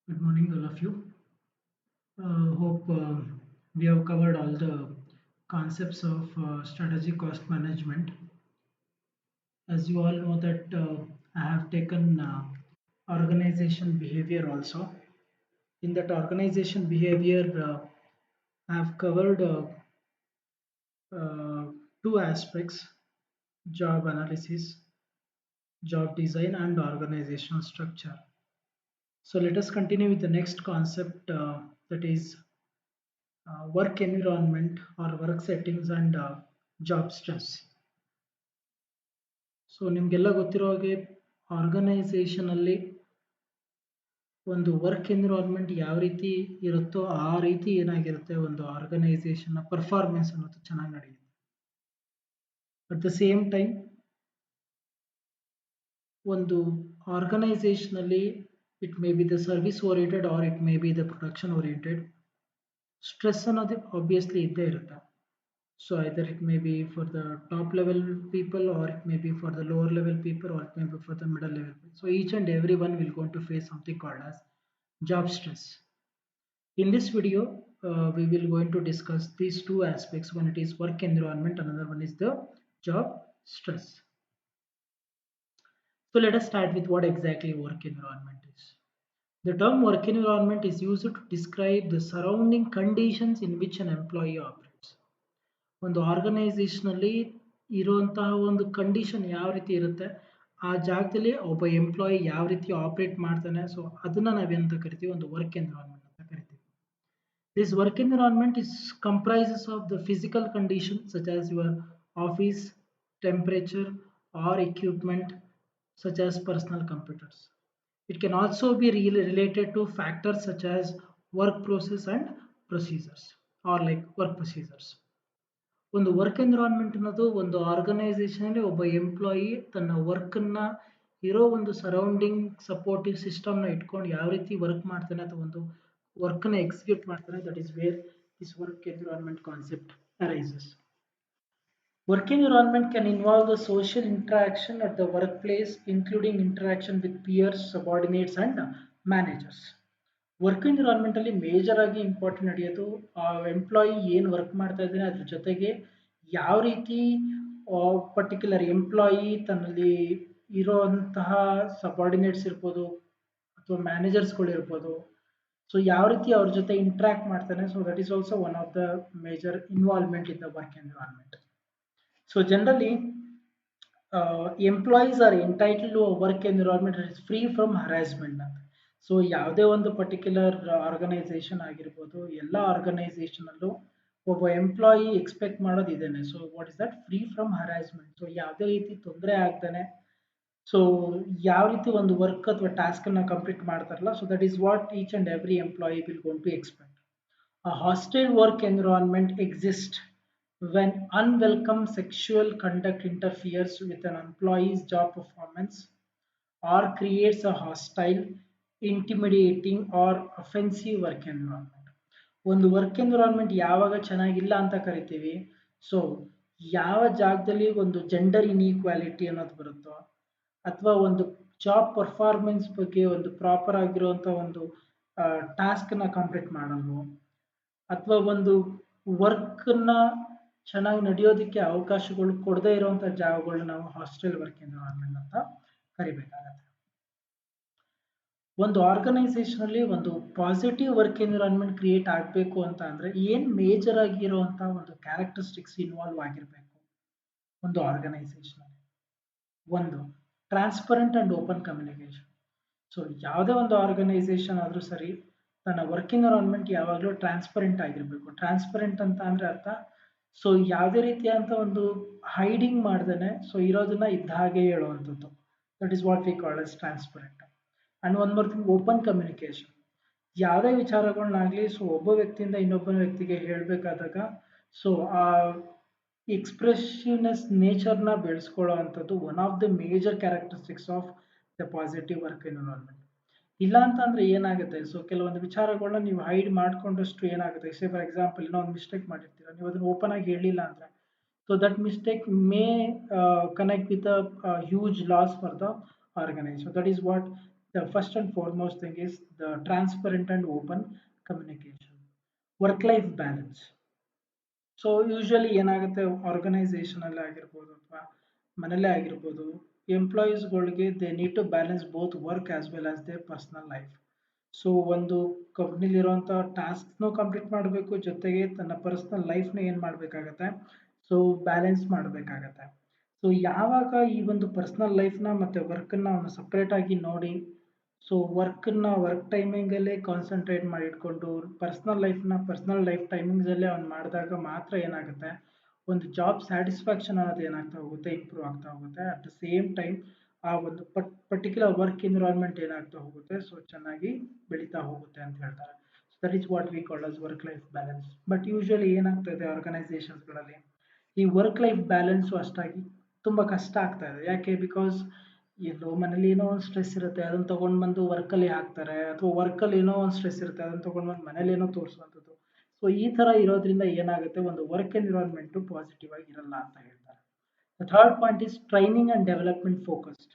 Good morning, all of you. Hope we have covered all the concepts of strategic cost management. As you all know that I have taken organization behavior also. In that organization behavior, I have covered uh, two aspects: job analysis, job design, and organizational structure. So let us continue with the next concept, that is work environment or work settings and job stress. So ನಿಮಗೆಲ್ಲ ಗೊತ್ತಿರೋ ಹಾಗೆ organisation ಅಲ್ಲಿ ಒಂದು work environment ಯಾವ ರೀತಿ ಇರುತ್ತೋ ಆ ರೀತಿ ಏನಾಗಿರುತ್ತೆ ಒಂದು ಆರ್ಗನೈಸೇಷನ್ ನ ಪರ್ಫಾರ್ಮೆನ್ಸ್ ಅನ್ನೋದು ಚೆನ್ನಾಗಿ ನಡೆಯುತ್ತೆ. ಅಟ್ ದ ಸೇಮ್ ಟೈಮ್ ಒಂದು ಆರ್ಗನೈಸೇಷನ್ ಅಲ್ಲಿ it may be the service oriented or it may be the production oriented, stress ಅನ್ನೋದು ಆಬ್ವಿಯಸ್ಲಿ ಇದ್ದೇ ಇರುತ್ತೆ. So either it may be for the top level people, or it may be for the lower level people, or it may be for the middle level people. So each and everyone will going to face something called as job stress. In this video, we will going to discuss these two aspects. One it is work environment, another one is the job stress. So let us start with what exactly work environment is. The term work environment is used to describe the surrounding conditions in which an employee operates. ಒಂದು ಆರ್ಗನೈಸೇಷನಲ್ಲಿ ಇರುವಂತಹ ಒಂದು condition ಯಾವ ರೀತಿ ಇರುತ್ತೆ, ಆ ಜಾಗದಲ್ಲಿ ಒಬ್ಬ employee ಯಾವ ರೀತಿ ಆಪರೇಟ್ ಮಾಡ್ತಾನೆ, ಸೊ ಅದನ್ನ ನಾವೇನಂತ ಕರಿತೀವಿ, ಒಂದು ವರ್ಕ್ ಎನ್ವಿರಾನ್ಮೆಂಟ್ ಅಂತ ಕರಿತೀವಿ. This work environment is comprises of the physical condition such as your office temperature or equipment such as personal computers. It can also be related to factors such as work process and procedures, or like work procedures. ಒಂದು work environment ಅನ್ನೋದು ಒಂದು organisation ಅಲ್ಲಿ ಒಬ್ಬ employee ತನ್ನ work ಅನ್ನ ಇರೋ ಒಂದು surrounding supportive system ನ ಇಟ್ಕೊಂಡು ಯಾವ ರೀತಿ ವರ್ಕ್ ಮಾಡ್ತಾನೆ ಅಥವಾ ಒಂದು ವರ್ಕ್ ನ ಎಕ್ಸಿಕ್ಯೂಟ್ ಮಾಡ್ತಾನೆ, that is where this work environment concept arises. Work environment can involve the social interaction at the workplace, including interaction with peers, subordinates, and managers. Work environment ಅಲ್ಲಿ ಮೇಜರ್ ಆಗಿ important ನಡೆಯೋದು ಆ employee ಏನು work ಮಾಡ್ತಾ ಇದ್ದಾನೆ ಅದ್ರ ಜೊತೆಗೆ ಯಾವ ರೀತಿ ಪರ್ಟಿಕ್ಯುಲರ್ ಎಂಪ್ಲಾಯಿ ತನ್ನಲ್ಲಿ ಇರೋಂತಹ ಸಬಾರ್ಡಿನೇಟ್ಸ್ ಇರ್ಬೋದು ಅಥವಾ ಮ್ಯಾನೇಜರ್ಸ್ಗಳು ಇರ್ಬೋದು, ಸೊ ಯಾವ ರೀತಿ ಅವ್ರ ಜೊತೆ ಇಂಟ್ರಾಕ್ಟ್ ಮಾಡ್ತಾನೆ. So that is also one of the major involvement in the work environment. So generally, employees are entitled to a work environment that is free from harassment. So ಯಾವುದೇ ಒಂದು ಪರ್ಟಿಕ್ಯುಲರ್ ಆರ್ಗನೈಸೇಷನ್ ಆಗಿರ್ಬೋದು, ಎಲ್ಲ organisation ಅಲ್ಲೂ ಒಬ್ಬ employee expect ಮಾಡೋದು ಇದೇನೆ. So what is that? Free from harassment. So ಯಾವುದೇ ರೀತಿ ತೊಂದರೆ ಆಗ್ತಾನೆ, ಸೊ ಯಾವ ರೀತಿ ಒಂದು ವರ್ಕ್ ಅಥವಾ ಟಾಸ್ಕ್ ಅನ್ನ ಕಂಪ್ಲೀಟ್ ಮಾಡ್ತಾರಲ್ಲ, so that is what each and every employee will gonna expect. A hostile work environment exists when unwelcome sexual conduct interferes with an employee's job performance or creates a hostile, intimidating or offensive work environment. ಒಂದು work environment ಯಾವಾಗ ಚೆನ್ನಾಗಿಲ್ಲ ಅಂತ ಕರಿತೀವಿ, so ಯಾವ ಜಾಗದಲ್ಲಿ ಒಂದು gender inequality ಅನ್ನೋದು ಬರುತ್ತೋ, ಅಥವಾ ಒಂದು ಜಾಬ್ ಪರ್ಫಾರ್ಮೆನ್ಸ್ ಬಗ್ಗೆ ಒಂದು ಪ್ರಾಪರ್ ಆಗಿರುವಂಥ ಒಂದು ಟಾಸ್ಕ್ನ ಕಂಪ್ಲೀಟ್ ಮಾಡಲ್ವೋ, ಅಥವಾ ಒಂದು ವರ್ಕ್ನ ಚೆನ್ನಾಗಿ ನಡೆಯೋದಕ್ಕೆ ಅವಕಾಶಗಳು ಕೊಡದೇ ಇರುವಂಥ ಜಾಗಗಳನ್ನ ನಾವು ಹಾಸ್ಟೆಲ್ ವರ್ಕ್ ಎನ್ವಿರಾನ್ಮೆಂಟ್ ಅಂತ ಕರಿಬೇಕಾಗತ್ತೆ. ಒಂದು ಆರ್ಗನೈಸೇಷನ್ ಅಲ್ಲಿ ಒಂದು ಪಾಸಿಟಿವ್ ವರ್ಕ್ ಎನ್ವಿರಾನ್ಮೆಂಟ್ ಕ್ರಿಯೇಟ್ ಆಗಬೇಕು ಅಂತ ಅಂದ್ರೆ ಏನ್ ಮೇಜರ್ ಆಗಿರುವಂತಹ ಒಂದು ಕ್ಯಾರೆಕ್ಟರಿಸ್ಟಿಕ್ಸ್ ಇನ್ವಾಲ್ವ್ ಆಗಿರಬೇಕು ಒಂದು ಆರ್ಗನೈಸೇಷನ್ ಅಲ್ಲಿ? ಒಂದು, transparent and open communication. So ಯಾವುದೇ ಒಂದು ಆರ್ಗನೈಸೇಷನ್ ಆದ್ರೂ ಸರಿ, ತನ್ನ ವರ್ಕ್ ಎನ್ವಿರಾನ್ಮೆಂಟ್ ಯಾವಾಗಲೂ ಟ್ರಾನ್ಸ್ಪರೆಂಟ್ ಆಗಿರಬೇಕು. ಟ್ರಾನ್ಸ್ಪರೆಂಟ್ ಅಂತ ಅಂದ್ರೆ ಅರ್ಥ, ಸೊ ಯಾವುದೇ ರೀತಿಯಾದಂಥ ಒಂದು ಹೈಡಿಂಗ್ ಮಾಡ್ದೇನೆ ಸೊ ಇರೋದನ್ನ ಇದ್ದ ಹಾಗೆ ಹೇಳುವಂಥದ್ದು, that is what we call as transparent. And one more thing, open communication. ಯಾವುದೇ ವಿಚಾರಗಳನ್ನಾಗಲಿ ಸೊ ಒಬ್ಬ ವ್ಯಕ್ತಿಯಿಂದ ಇನ್ನೊಬ್ಬ ವ್ಯಕ್ತಿಗೆ ಹೇಳಬೇಕಾದಾಗ ಸೊ ಆ ಎಕ್ಸ್ಪ್ರೆಸಿವ್ನೆಸ್ ನೇಚರ್ನ ಬೆಳೆಸ್ಕೊಳ್ಳೋ ಅಂಥದ್ದು one of the major characteristics of the positive work environment. ಇಲ್ಲ ಅಂತ ಅಂದ್ರೆ ಏನಾಗುತ್ತೆ, ಸೊ ಕೆಲವೊಂದು ವಿಚಾರಗಳನ್ನ ನೀವು ಹೈಡ್ ಮಾಡ್ಕೊಂಡಷ್ಟು ಏನಾಗುತ್ತೆ, ಸೇ ಫಾರ್ ಎಕ್ಸಾಂಪಲ್ ಏನೋ ಒಂದು ಮಿಸ್ಟೇಕ್ ಮಾಡಿರ್ತೀರ, ನೀವು ಅದನ್ನ ಓಪನ್ ಆಗಿ ಹೇಳಿಲ್ಲ ಅಂದ್ರೆ so that mistake may connect with a huge loss for the organisation. That is what The first and foremost thing is the transparent and open communication. Work-life balance. So usually ಏನಾಗುತ್ತೆ organisation ಅಲ್ಲಿ ಆಗಿರ್ಬೋದು ಅಥವಾ ಮನೇಲೇ ಆಗಿರ್ಬೋದು ಎಂಪ್ಲಾಯೀಸ್ಗಳಿಗೆ they need to balance both work as well as they personal life. So ಒಂದು ಕಂಪ್ನಿಲಿರುವಂಥ ಟಾಸ್ಕ್ನು complete ಮಾಡಬೇಕು, ಜೊತೆಗೆ ತನ್ನ ಪರ್ಸನಲ್ ಲೈಫ್ನ ಏನು ಮಾಡಬೇಕಾಗತ್ತೆ, ಸೊ ಬ್ಯಾಲೆನ್ಸ್ ಮಾಡಬೇಕಾಗತ್ತೆ. ಸೊ ಯಾವಾಗ ಈ ಒಂದು ಪರ್ಸನಲ್ ಲೈಫ್ನ ಮತ್ತು ವರ್ಕನ್ನು ಅವನು ಸಪ್ರೇಟಾಗಿ ನೋಡಿ, ಸೊ ವರ್ಕ್ ಟೈಮಿಂಗಲ್ಲೇ ಕಾನ್ಸಂಟ್ರೇಟ್ ಮಾಡಿ ಇಟ್ಕೊಂಡು ಪರ್ಸನಲ್ ಲೈಫ್ ಟೈಮಿಂಗ್ಸಲ್ಲೇ ಅವ್ನು ಮಾಡಿದಾಗ ಮಾತ್ರ ಏನಾಗುತ್ತೆ, ಒಂದು ಜಾಬ್ ಸ್ಯಾಟಿಸ್ಫ್ಯಾಕ್ಷನ್ ಅನ್ನೋದು ಏನಾಗ್ತಾ ಹೋಗುತ್ತೆ, ಇಂಪ್ರೂವ್ ಆಗ್ತಾ ಹೋಗುತ್ತೆ. ಅಟ್ ದ ಸೇಮ್ ಟೈಮ್ ಆ ಒಂದು ಪರ್ಟಿಕ್ಯುಲರ್ ವರ್ಕ್ ಎನ್ವಿರಾನ್ಮೆಂಟ್ ಏನಾಗ್ತಾ ಹೋಗುತ್ತೆ, ಸೊ ಚೆನ್ನಾಗಿ ಬೆಳೀತಾ ಹೋಗುತ್ತೆ ಅಂತ ಹೇಳ್ತಾರೆ. So that is what we call us work life balance. But usually ಏನಾಗ್ತಾ ಇದೆ ಆರ್ಗನೈಸೇಷನ್ಸ್ಗಳಲ್ಲಿ, ಈ ವರ್ಕ್ ಲೈಫ್ ಬ್ಯಾಲೆನ್ಸು ಅಷ್ಟಾಗಿ ತುಂಬ ಕಷ್ಟ ಆಗ್ತಾ ಇದೆ. ಯಾಕೆ? ಬಿಕಾಸ್ ಎಲ್ಲೋ ಮನೇಲಿ ಏನೋ ಒಂದು ಸ್ಟ್ರೆಸ್ ಇರುತ್ತೆ, ಅದನ್ನ ತಗೊಂಡು ಬಂದು ವರ್ಕಲ್ಲಿ ಹಾಕ್ತಾರೆ, ಅಥವಾ ವರ್ಕಲ್ಲಿ ಏನೋ ಒಂದು ಸ್ಟ್ರೆಸ್ ಇರುತ್ತೆ, ಅದನ್ನ ತಗೊಂಡು ಬಂದು ಮನೇಲಿ ಏನೋ ತೋರಿಸುವಂಥದ್ದು. ಸೊ ಈ ಥರ ಇರೋದ್ರಿಂದ ಏನಾಗುತ್ತೆ, ಒಂದು ವರ್ಕ್ ಎನ್ವಿರಾನ್ಮೆಂಟು ಪಾಸಿಟಿವ್ ಆಗಿ ಇರಲ್ಲ ಅಂತ ಹೇಳ್ತಾರೆ. The third point is training and development focused.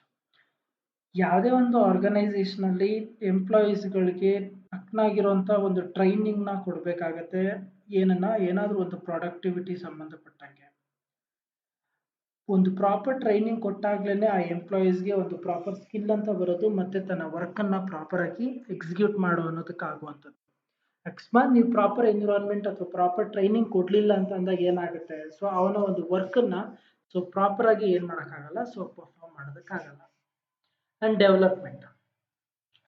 ಯಾವುದೇ ಒಂದು ಆರ್ಗನೈಸೇಷನ್ ಅಲ್ಲಿ ಎಂಪ್ಲಾಯೀಸ್ಗಳಿಗೆ ತಕ್ಕನಾಗಿರುವಂಥ ಒಂದು ಟ್ರೈನಿಂಗ್ನ ಕೊಡಬೇಕಾಗತ್ತೆ. ಏನಾದರೂ ಒಂದು ಪ್ರಾಡಕ್ಟಿವಿಟಿ ಸಂಬಂಧಪಟ್ಟಂಗೆ ಒಂದು ಪ್ರಾಪರ್ ಟ್ರೈನಿಂಗ್ ಕೊಟ್ಟಾಗ್ಲೇ ಆ ಎಂಪ್ಲಾಯೀಸ್ಗೆ ಒಂದು ಪ್ರಾಪರ್ ಸ್ಕಿಲ್ ಅಂತ ಬರೋದು, ಮತ್ತೆ ತನ್ನ ವರ್ಕನ್ನು ಪ್ರಾಪರ್ ಆಗಿ ಎಕ್ಸಿಕ್ಯೂಟ್ ಮಾಡೋ ಅನ್ನೋದಕ್ಕಾಗುವಂಥದ್ದು. ಅಕಸ್ಮಾತ್ ನೀವು ಪ್ರಾಪರ್ ಎನ್ವಿರಾನ್ಮೆಂಟ್ ಅಥವಾ ಪ್ರಾಪರ್ ಟ್ರೈನಿಂಗ್ ಕೊಡಲಿಲ್ಲ ಅಂತ ಅಂದಾಗ ಏನಾಗುತ್ತೆ, ಸೊ ಅವನ ಒಂದು ವರ್ಕನ್ನು ಸೊ ಪ್ರಾಪರ್ ಆಗಿ ಏನು ಮಾಡೋಕ್ಕಾಗಲ್ಲ, ಸೊ ಪರ್ಫಾರ್ಮ್ ಮಾಡೋದಕ್ಕಾಗಲ್ಲ. And development.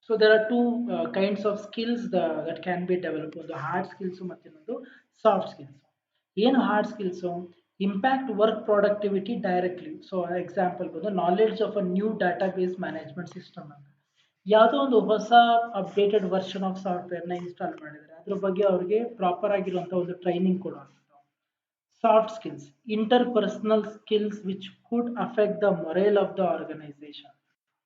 So there are two kinds of skills that can be develop. ಒಂದು ಹಾರ್ಡ್ ಸ್ಕಿಲ್ಸು ಮತ್ತು ಇನ್ನೊಂದು ಸಾಫ್ಟ್ ಸ್ಕಿಲ್ಸು. ಏನು hard skills? Impact work productivity directly. So example ಬಂದು knowledge of a new database management system ಅಂತ. ಯಾವುದೋ ಒಂದು ಹೊಸ updated version of ಸಾಫ್ಟ್ವೇರ್ನ ಇನ್ಸ್ಟಾಲ್ ಮಾಡಿದರೆ ಅದ್ರ ಬಗ್ಗೆ ಅವ್ರಿಗೆ ಪ್ರಾಪರ್ ಆಗಿರುವಂಥ ಒಂದು ಟ್ರೈನಿಂಗ್ ಕೊಡುವಂಥದ್ದು. Soft skills, interpersonal skills which could affect the moral of the organisation.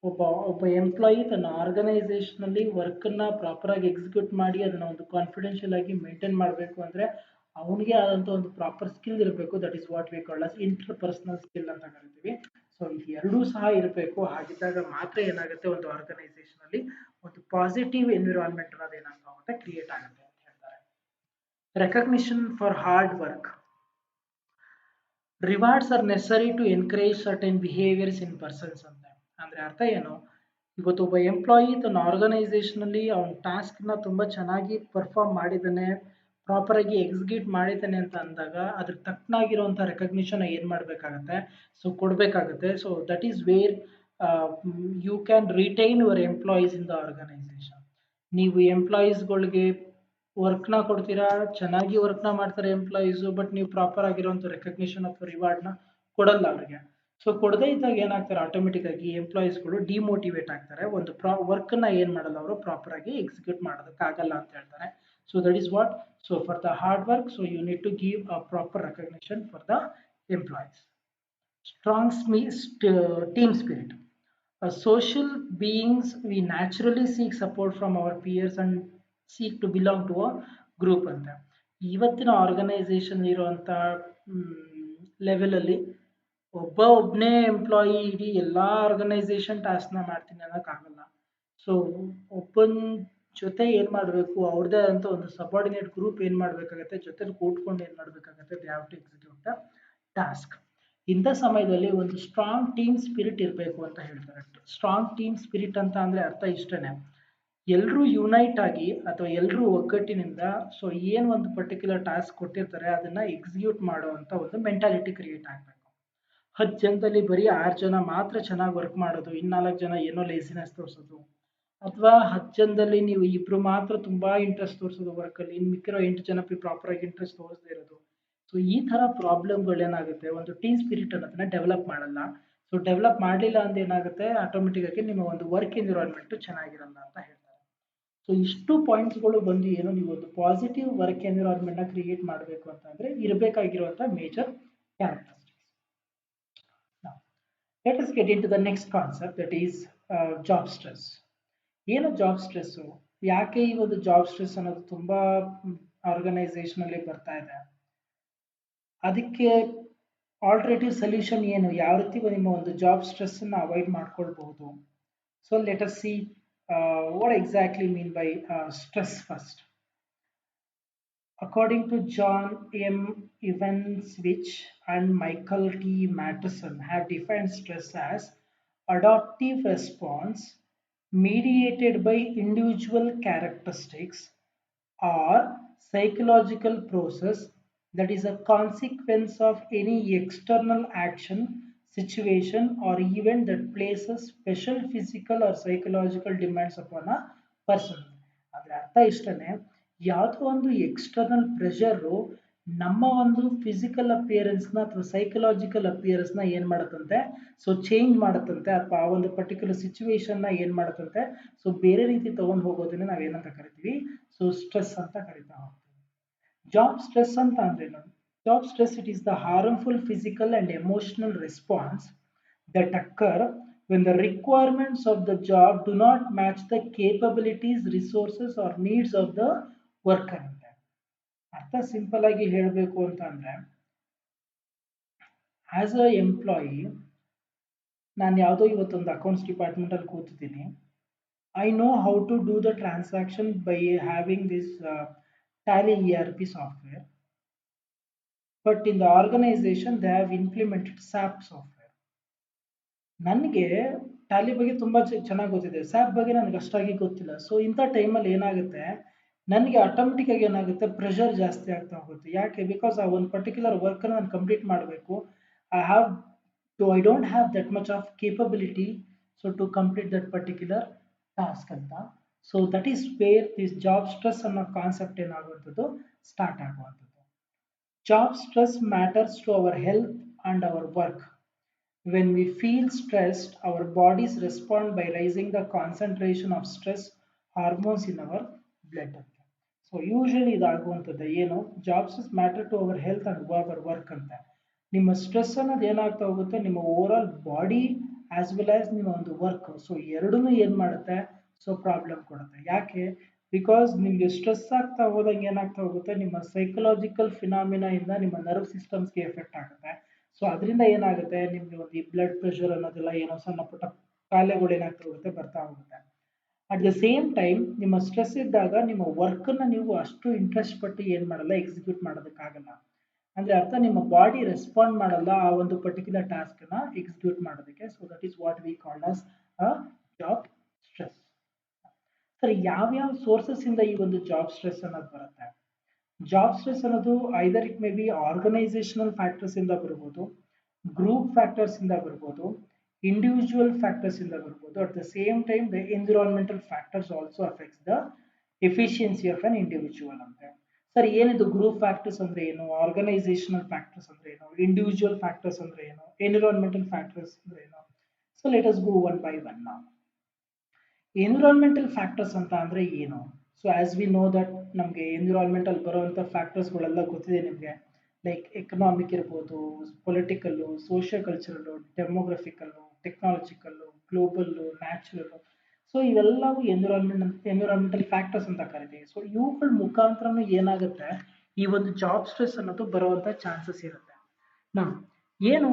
ಒಬ್ಬ ಎಂಪ್ಲಾಯಿ ತನ್ನ ಆರ್ಗನೈಸೇಷನ್ ಅಲ್ಲಿ ವರ್ಕನ್ನು ಪ್ರಾಪರ್ ಆಗಿ ಎಕ್ಸಿಕ್ಯೂಟ್ ಮಾಡಿ ಅದನ್ನ ಒಂದು ಕಾನ್ಫಿಡೆನ್ಷಿಯಲ್ ಆಗಿ ಮೇಂಟೈನ್ ಮಾಡಬೇಕು ಅಂದರೆ ಅವನಿಗೆ ಆದಂಥ ಒಂದು ಪ್ರಾಪರ್ ಸ್ಕಿಲ್ ಇರಬೇಕು. That is what we call us inter personal skill ಅಂತ ಕರಿತೀವಿ. ಸೊ ಇದು ಎರಡೂ ಸಹ ಇರಬೇಕು. ಹಾಗಿದ್ದಾಗ ಮಾತ್ರ ಏನಾಗುತ್ತೆ, ಒಂದು ಆರ್ಗನೈಸೇಷನ್ ಅಲ್ಲಿ ಒಂದು ಪಾಸಿಟಿವ್ ಎನ್ವಿರಾನ್ಮೆಂಟ್ ಅನ್ನೋದು ಏನಾಗ್ತಾ ಹೋಗುತ್ತೆ, ಕ್ರಿಯೇಟ್ ಆಗುತ್ತೆ ಅಂತ ಹೇಳ್ತಾರೆ. Recognition for hard work. Rewards are necessary to encourage certain behaviours in persons ಅಂತ. ಅಂದರೆ ಅರ್ಥ ಏನು? ಇವತ್ತು ಒಬ್ಬ ಎಂಪ್ಲಾಯಿ ತನ್ನ ಆರ್ಗನೈಸೇಷನ್ ಅಲ್ಲಿ ಅವನ ಟಾಸ್ಕ್ನ ತುಂಬ ಚೆನ್ನಾಗಿ ಪರ್ಫಾರ್ಮ್ ಮಾಡಿದ್ದಾನೆ, ಪ್ರಾಪರ್ ಆಗಿ ಎಕ್ಸಿಕ್ಯೂಟ್ ಮಾಡಿದ್ದಾನೆ ಅಂತ ಅಂದಾಗ ಅದ್ರ ತಕ್ಕನಾಗಿರುವಂಥ ರೆಕಗ್ನಿಷನ್ ಏನು ಮಾಡಬೇಕಾಗತ್ತೆ, ಸೊ ಕೊಡಬೇಕಾಗುತ್ತೆ. So that is where you can retain your employees in the organisation. ನೀವು ಎಂಪ್ಲಾಯೀಸ್ಗಳಿಗೆ ವರ್ಕ್ನ ಕೊಡ್ತೀರಾ, ಚೆನ್ನಾಗಿ ವರ್ಕ್ನ ಮಾಡ್ತಾರೆ ಎಂಪ್ಲಾಯೀಸು, ಬಟ್ ನೀವು ಪ್ರಾಪರ್ ಆಗಿರುವಂಥ ರೆಕಗ್ನಿಷನ್ ಅಥವಾ ರಿವಾರ್ಡ್ನ ಕೊಡಲ್ಲ ಅವ್ರಿಗೆ. ಸೊ ಕೊಡದೇ ಇದ್ದಾಗ ಏನಾಗ್ತಾರೆ, ಆಟೋಮೆಟಿಕ್ ಆಗಿ ಎಂಪ್ಲಾಯೀಸ್ಗಳು ಡಿಮೋಟಿವೇಟ್ ಆಗ್ತಾರೆ. ಒಂದು ವರ್ಕನ್ನು ಏನು ಮಾಡಲ್ಲ, ಅವರು ಪ್ರಾಪರ್ ಆಗಿ ಎಕ್ಸಿಕ್ಯೂಟ್ ಮಾಡೋದಕ್ಕಾಗಲ್ಲ ಅಂತ ಹೇಳ್ತಾರೆ. So that is what. So for the hard work, so you need to give a proper recognition for the employees. Strong team spirit. As social beings, we naturally seek support from our peers and seek to belong to a group ಅಂತ. ಇವತ್ತಿನ organisation ಇರುವಂಥ ಲೆವೆಲಲ್ಲಿ ಒಬ್ಬನೇ employee ಇಡೀ ಎಲ್ಲ organisation ಟಾಸ್ಕ್ನ ಮಾಡ್ತೀನಿ ಅನ್ನೋಕ್ಕಾಗಲ್ಲ. So ಒಬ್ಬನ ಜೊತೆ ಏನು ಮಾಡಬೇಕು, ಅವ್ರದ್ದೇ ಆದಂಥ ಒಂದು ಸಬಾರ್ಡಿನೇಟ್ ಗ್ರೂಪ್ ಏನು ಮಾಡಬೇಕಾಗತ್ತೆ, ಜೊತೆಲಿ ಕೂತ್ಕೊಂಡು ಏನು ಮಾಡಬೇಕಾಗತ್ತೆ, they have to execute the task. ಇಂಥ ಸಮಯದಲ್ಲಿ ಒಂದು ಸ್ಟ್ರಾಂಗ್ ಟೀಮ್ ಸ್ಪಿರಿಟ್ ಇರಬೇಕು ಅಂತ ಹೇಳ್ತಾರೆ. ಸ್ಟ್ರಾಂಗ್ ಟೀಮ್ ಸ್ಪಿರಿಟ್ ಅಂತ ಅಂದರೆ ಅರ್ಥ ಇಷ್ಟನೇ, ಎಲ್ಲರೂ ಯುನೈಟ್ ಆಗಿ ಅಥವಾ ಎಲ್ಲರೂ ಒಗ್ಗಟ್ಟಿನಿಂದ ಸೊ ಏನು ಒಂದು ಪರ್ಟಿಕ್ಯುಲರ್ ಟಾಸ್ಕ್ ಕೊಟ್ಟಿರ್ತಾರೆ ಅದನ್ನು ಎಕ್ಸಿಕ್ಯೂಟ್ ಮಾಡುವಂಥ ಒಂದು ಮೆಂಟಾಲಿಟಿ ಕ್ರಿಯೇಟ್ ಆಗಬೇಕು. 10 ಜನದಲ್ಲಿ ಬರೀ 6 ಜನ ಮಾತ್ರ ಚೆನ್ನಾಗಿ ವರ್ಕ್ ಮಾಡೋದು, ಇನ್ನು 4 ಜನ ಏನೋ ಲೇಸಿನೆಸ್ ತೋರಿಸೋದು, ಅಥವಾ 10 ಜನದಲ್ಲಿ ನೀವು ಇಬ್ಬರು ಮಾತ್ರ ತುಂಬ ಇಂಟ್ರೆಸ್ಟ್ ತೋರಿಸೋದು ವರ್ಕಲ್ಲಿ, ಇನ್ನು ಮಿಕ್ಕಿರೋ 8 ಜನ ಪ್ರಾಪರ್ ಆಗಿ ಇಂಟ್ರೆಸ್ಟ್ ತೋರಿಸದೇ ಇರೋದು. ಸೊ ಈ ಥರ ಪ್ರಾಬ್ಲಮ್ಗಳೇನಾಗುತ್ತೆ, ಒಂದು ಟೀಮ್ ಸ್ಪಿರಿಟ್ ಅನ್ನೋದನ್ನ ಡೆವಲಪ್ ಮಾಡಲ್ಲ. ಸೊ ಡೆವಲಪ್ ಮಾಡಲಿಲ್ಲ ಅಂದ್ರೆ ಏನಾಗುತ್ತೆ, ಆಟೋಮೆಟಿಕ್ ಆಗಿ ನಿಮ್ಮ ಒಂದು ವರ್ಕ್ ಎನ್ವಿರಾನ್ಮೆಂಟು ಚೆನ್ನಾಗಿರಲ್ಲ ಅಂತ ಹೇಳ್ತಾರೆ. ಸೊ ಇಷ್ಟು ಪಾಯಿಂಟ್ಸ್ಗಳು ಬಂದು ಏನು, ನೀವು ಒಂದು ಪಾಸಿಟಿವ್ ವರ್ಕ್ ಎನ್ವಿರಾನ್ಮೆಂಟ್ನ ಕ್ರಿಯೇಟ್ ಮಾಡಬೇಕು ಅಂತಂದರೆ ಇರಬೇಕಾಗಿರುವಂಥ major characteristics. Let us get into the next concept, that is job stress. ಏನು ಜಾಬ್ ಸ್ಟ್ರೆಸ್ಸು, ಯಾಕೆ ಈ ಒಂದು ಜಾಬ್ ಸ್ಟ್ರೆಸ್ ಅನ್ನೋದು ತುಂಬ ಆರ್ಗನೈಸೇಷನಲ್ಲಿ ಬರ್ತಾ ಇದೆ, ಅದಕ್ಕೆ ಆಲ್ಟರ್ನೇಟಿವ್ ಸೊಲ್ಯೂಷನ್ ಏನು, ಯಾವ ರೀತಿ ನಿಮ್ಮ ಒಂದು ಜಾಬ್ ಸ್ಟ್ರೆಸ್ಸನ್ನು ಅವಾಯ್ಡ್ ಮಾಡ್ಕೊಳ್ಬಹುದು. So let us see what exactly mean by stress first. According to John M. Evanswich and Michael T. Matteson have defined stress as adaptive response mediated by individual characteristics or psychological process that is a consequence of any external action, situation, or event that places special physical or psychological demands upon a person. ಅದರ ಅರ್ಥ ಇಷ್ಟನೇ, ಯಾವುದೋ ಒಂದು external pressure ನಮ್ಮ ಒಂದು physical ಅಪಿಯರೆನ್ಸ್ನ ಅಥವಾ psychological ಅಪಿಯರೆನ್ಸ್ನ ಏನು ಮಾಡುತ್ತಂತೆ, so change ಮಾಡುತ್ತಂತೆ, ಅಥವಾ ಆ ಒಂದು ಪರ್ಟಿಕ್ಯುಲರ್ ಸಿಚುವೇಶನ್ನ ಏನು ಮಾಡುತ್ತಂತೆ, ಸೊ ಬೇರೆ ರೀತಿ ತಗೊಂಡು ಹೋಗೋದನ್ನ ನಾವೇನಂತ ಕರಿತೀವಿ, ಸೊ ಸ್ಟ್ರೆಸ್ ಅಂತ ಕರಿತಾ ಹೋಗ್ತೀವಿ. ಜಾಬ್ ಸ್ಟ್ರೆಸ್ ಅಂತ ಅಂದ್ರೇನು? Job stress, it is the harmful physical and emotional response that occur when the requirements of the job do not match the capabilities, resources or needs of the worker. ಅಂತ ಅರ್ಥ simple ಆಗಿ ಹೇಳಬೇಕು ಅಂತ ಅಂದ್ರೆ, as a employee ನಾನು ಯಾವುದೋ ಇವತ್ತೊಂದು accounts department ಅಲ್ಲಿ ಕೂತಿದ್ದೀನಿ. I know how to do the transaction by having this Tally ERP software, but in the organization they have implemented SAP software. ನನಗೆ ಟ್ಯಾಲಿ ಬಗ್ಗೆ ತುಂಬ ಚೆನ್ನಾಗಿ ಗೊತ್ತಿದೆ, ಸ್ಯಾಪ್ ಬಗ್ಗೆ ನನಗೆ ಅಷ್ಟಾಗಿ ಗೊತ್ತಿಲ್ಲ. ಸೊ ಇಂಥ ಟೈಮಲ್ಲಿ ಏನಾಗುತ್ತೆ, ನನಗೆ ಆಟೋಮೆಟಿಕ್ ಆಗಿ ಏನಾಗುತ್ತೆ, ಪ್ರೆಷರ್ ಜಾಸ್ತಿ ಆಗ್ತಾ ಹೋಗುತ್ತೆ. ಯಾಕೆ? ಬಿಕಾಸ್ ಆ ಒಂದು ಪರ್ಟಿಕ್ಯುಲರ್ ವರ್ಕ್ ನಾನು ಕಂಪ್ಲೀಟ್ ಮಾಡಬೇಕು. I don't have that much of capability so to complete that particular task ಅಂತ. So that is where this job stress ಅನ್ನೋ ಕಾನ್ಸೆಪ್ಟ್ ಏನಾಗುವಂಥದ್ದು ಸ್ಟಾರ್ಟ್ ಆಗುವಂಥದ್ದು. Job stress matters to our health and our work. When we feel stressed, our bodies respond by raising the concentration of stress hormones in our blood. So usually ಇದಾಗುವಂಥದ್ದು ಏನು, job stress matter to our health and our work ಅಂತ. ನಿಮ್ಮ stress ಅನ್ನೋದು ಏನಾಗ್ತಾ ಹೋಗುತ್ತೆ, ನಿಮ್ಮ overall body as well as ನಿಮ್ಮ ಒಂದು ವರ್ಕ್, ಸೊ ಎರಡೂ ಏನು ಮಾಡುತ್ತೆ, ಸೊ ಪ್ರಾಬ್ಲಮ್ ಕೊಡುತ್ತೆ. ಯಾಕೆ? ಬಿಕಾಸ್ ನಿಮಗೆ ಸ್ಟ್ರೆಸ್ ಆಗ್ತಾ ಹೋದಂಗೆ ಏನಾಗ್ತಾ ಹೋಗುತ್ತೆ, ನಿಮ್ಮ ಸೈಕಲಾಜಿಕಲ್ ಫಿನಾಮಿನಾ ಇಂದ ನಿಮ್ಮ ನರ್ವ್ ಸಿಸ್ಟಮ್ಸ್ಗೆ ಎಫೆಕ್ಟ್ ಆಗುತ್ತೆ. ಸೊ ಅದರಿಂದ ಏನಾಗುತ್ತೆ, ನಿಮಗೆ ಒಂದು ಈ ಬ್ಲಡ್ ಪ್ರೆಷರ್ ಅನ್ನೋದೆಲ್ಲ ಏನೋ ಸಣ್ಣ ಪುಟ್ಟ ಕಾಯಿಲೆಗಳು ಏನಾಗ್ತಾ ಹೋಗುತ್ತೆ, ಬರ್ತಾ ಹೋಗುತ್ತೆ. ಅಟ್ ದ ಸೇಮ್ ಟೈಮ್ ನಿಮ್ಮ ಸ್ಟ್ರೆಸ್ ಇದ್ದಾಗ ನಿಮ್ಮ ವರ್ಕನ್ನು ನೀವು ಅಷ್ಟು ಇಂಟ್ರೆಸ್ಟ್ ಪಟ್ಟು ಏನು ಮಾಡಲ್ಲ, ಎಕ್ಸಿಕ್ಯೂಟ್ ಮಾಡೋದಕ್ಕಾಗಲ್ಲ. ಅಂದರೆ ಅರ್ಥ, ನಿಮ್ಮ ಬಾಡಿ ರೆಸ್ಪಾಂಡ್ ಮಾಡಲ್ಲ ಆ ಒಂದು ಪರ್ಟಿಕ್ಯುಲರ್ ಟಾಸ್ಕ್ನ ಎಕ್ಸಿಕ್ಯೂಟ್ ಮಾಡೋದಕ್ಕೆ. So that is what we called as a job stress. ಸರಿ, ಯಾವ್ಯಾವ ಸೋರ್ಸಸ್ ಇಂದ ಈ ಒಂದು ಜಾಬ್ ಸ್ಟ್ರೆಸ್ ಅನ್ನೋದು ಬರುತ್ತೆ? ಜಾಬ್ ಸ್ಟ್ರೆಸ್ ಅನ್ನೋದು either it may be organisational factors ಇಂದ ಬರ್ಬೋದು, ಗ್ರೂಪ್ ಫ್ಯಾಕ್ಟರ್ಸ್ ಇಂದ ಬರ್ಬೋದು, ಇಂಡಿವಿಜುವಲ್ ಫ್ಯಾಕ್ಟರ್ಸ್ ಇಂದ ಬರ್ಬೋದು. At the same time the environmental factors also affects the efficiency of an individual ಅಂತ. ಸರ್, ಏನಿದು ಗ್ರೂಪ್ ಫ್ಯಾಕ್ಟರ್ಸ್ ಅಂದ್ರೆ ಏನು, ಆರ್ಗನೈಸೇಷನಲ್ ಫ್ಯಾಕ್ಟರ್ಸ್ ಅಂದ್ರೆ ಏನು, ಇಂಡಿವಿಜುವಲ್ ಫ್ಯಾಕ್ಟರ್ಸ್ ಅಂದ್ರೆ ಏನು, ಎನ್ವಿರಾನ್ಮೆಂಟಲ್ ಫ್ಯಾಕ್ಟರ್ಸ್ ಅಂದ್ರೆ ಏನು? So let us go one by one ನಾವು. ಎನ್ವಿರಾನ್ಮೆಂಟಲ್ ಫ್ಯಾಕ್ಟರ್ಸ್ ಅಂತ ಅಂದ್ರೆ ಏನು? So as we know that ನಮಗೆ ಎನ್ವಿರಾನ್ಮೆಂಟಲ್ ಬರುವಂಥ ಫ್ಯಾಕ್ಟರ್ಸ್ಗಳೆಲ್ಲ ಗೊತ್ತಿದೆ ನಿಮಗೆ. ಲೈಕ್ ಎಕನಾಮಿಕ್ ಇರ್ಬೋದು, ಪೊಲಿಟಿಕಲ್ಲು, socio cultural, ಡೆಮೋಗ್ರಫಿಕಲ್ಲು, ಟೆಕ್ನಾಲಜಿಕಲ್ಲು, global, natural. So ಇವೆಲ್ಲವೂ ಎನ್ವಿರಾನ್ಮೆಂಟಲ್ ಫ್ಯಾಕ್ಟರ್ಸ್ ಅಂತ ಕರಿತೀವಿ. ಸೊ ಇವುಗಳ ಮುಖಾಂತರನೂ ಏನಾಗುತ್ತೆ, ಈ ಒಂದು ಜಾಬ್ ಸ್ಟ್ರೆಸ್ ಅನ್ನೋದು ಬರುವಂಥ ಚಾನ್ಸಸ್ ಇರುತ್ತೆ. ನಾ ಏನು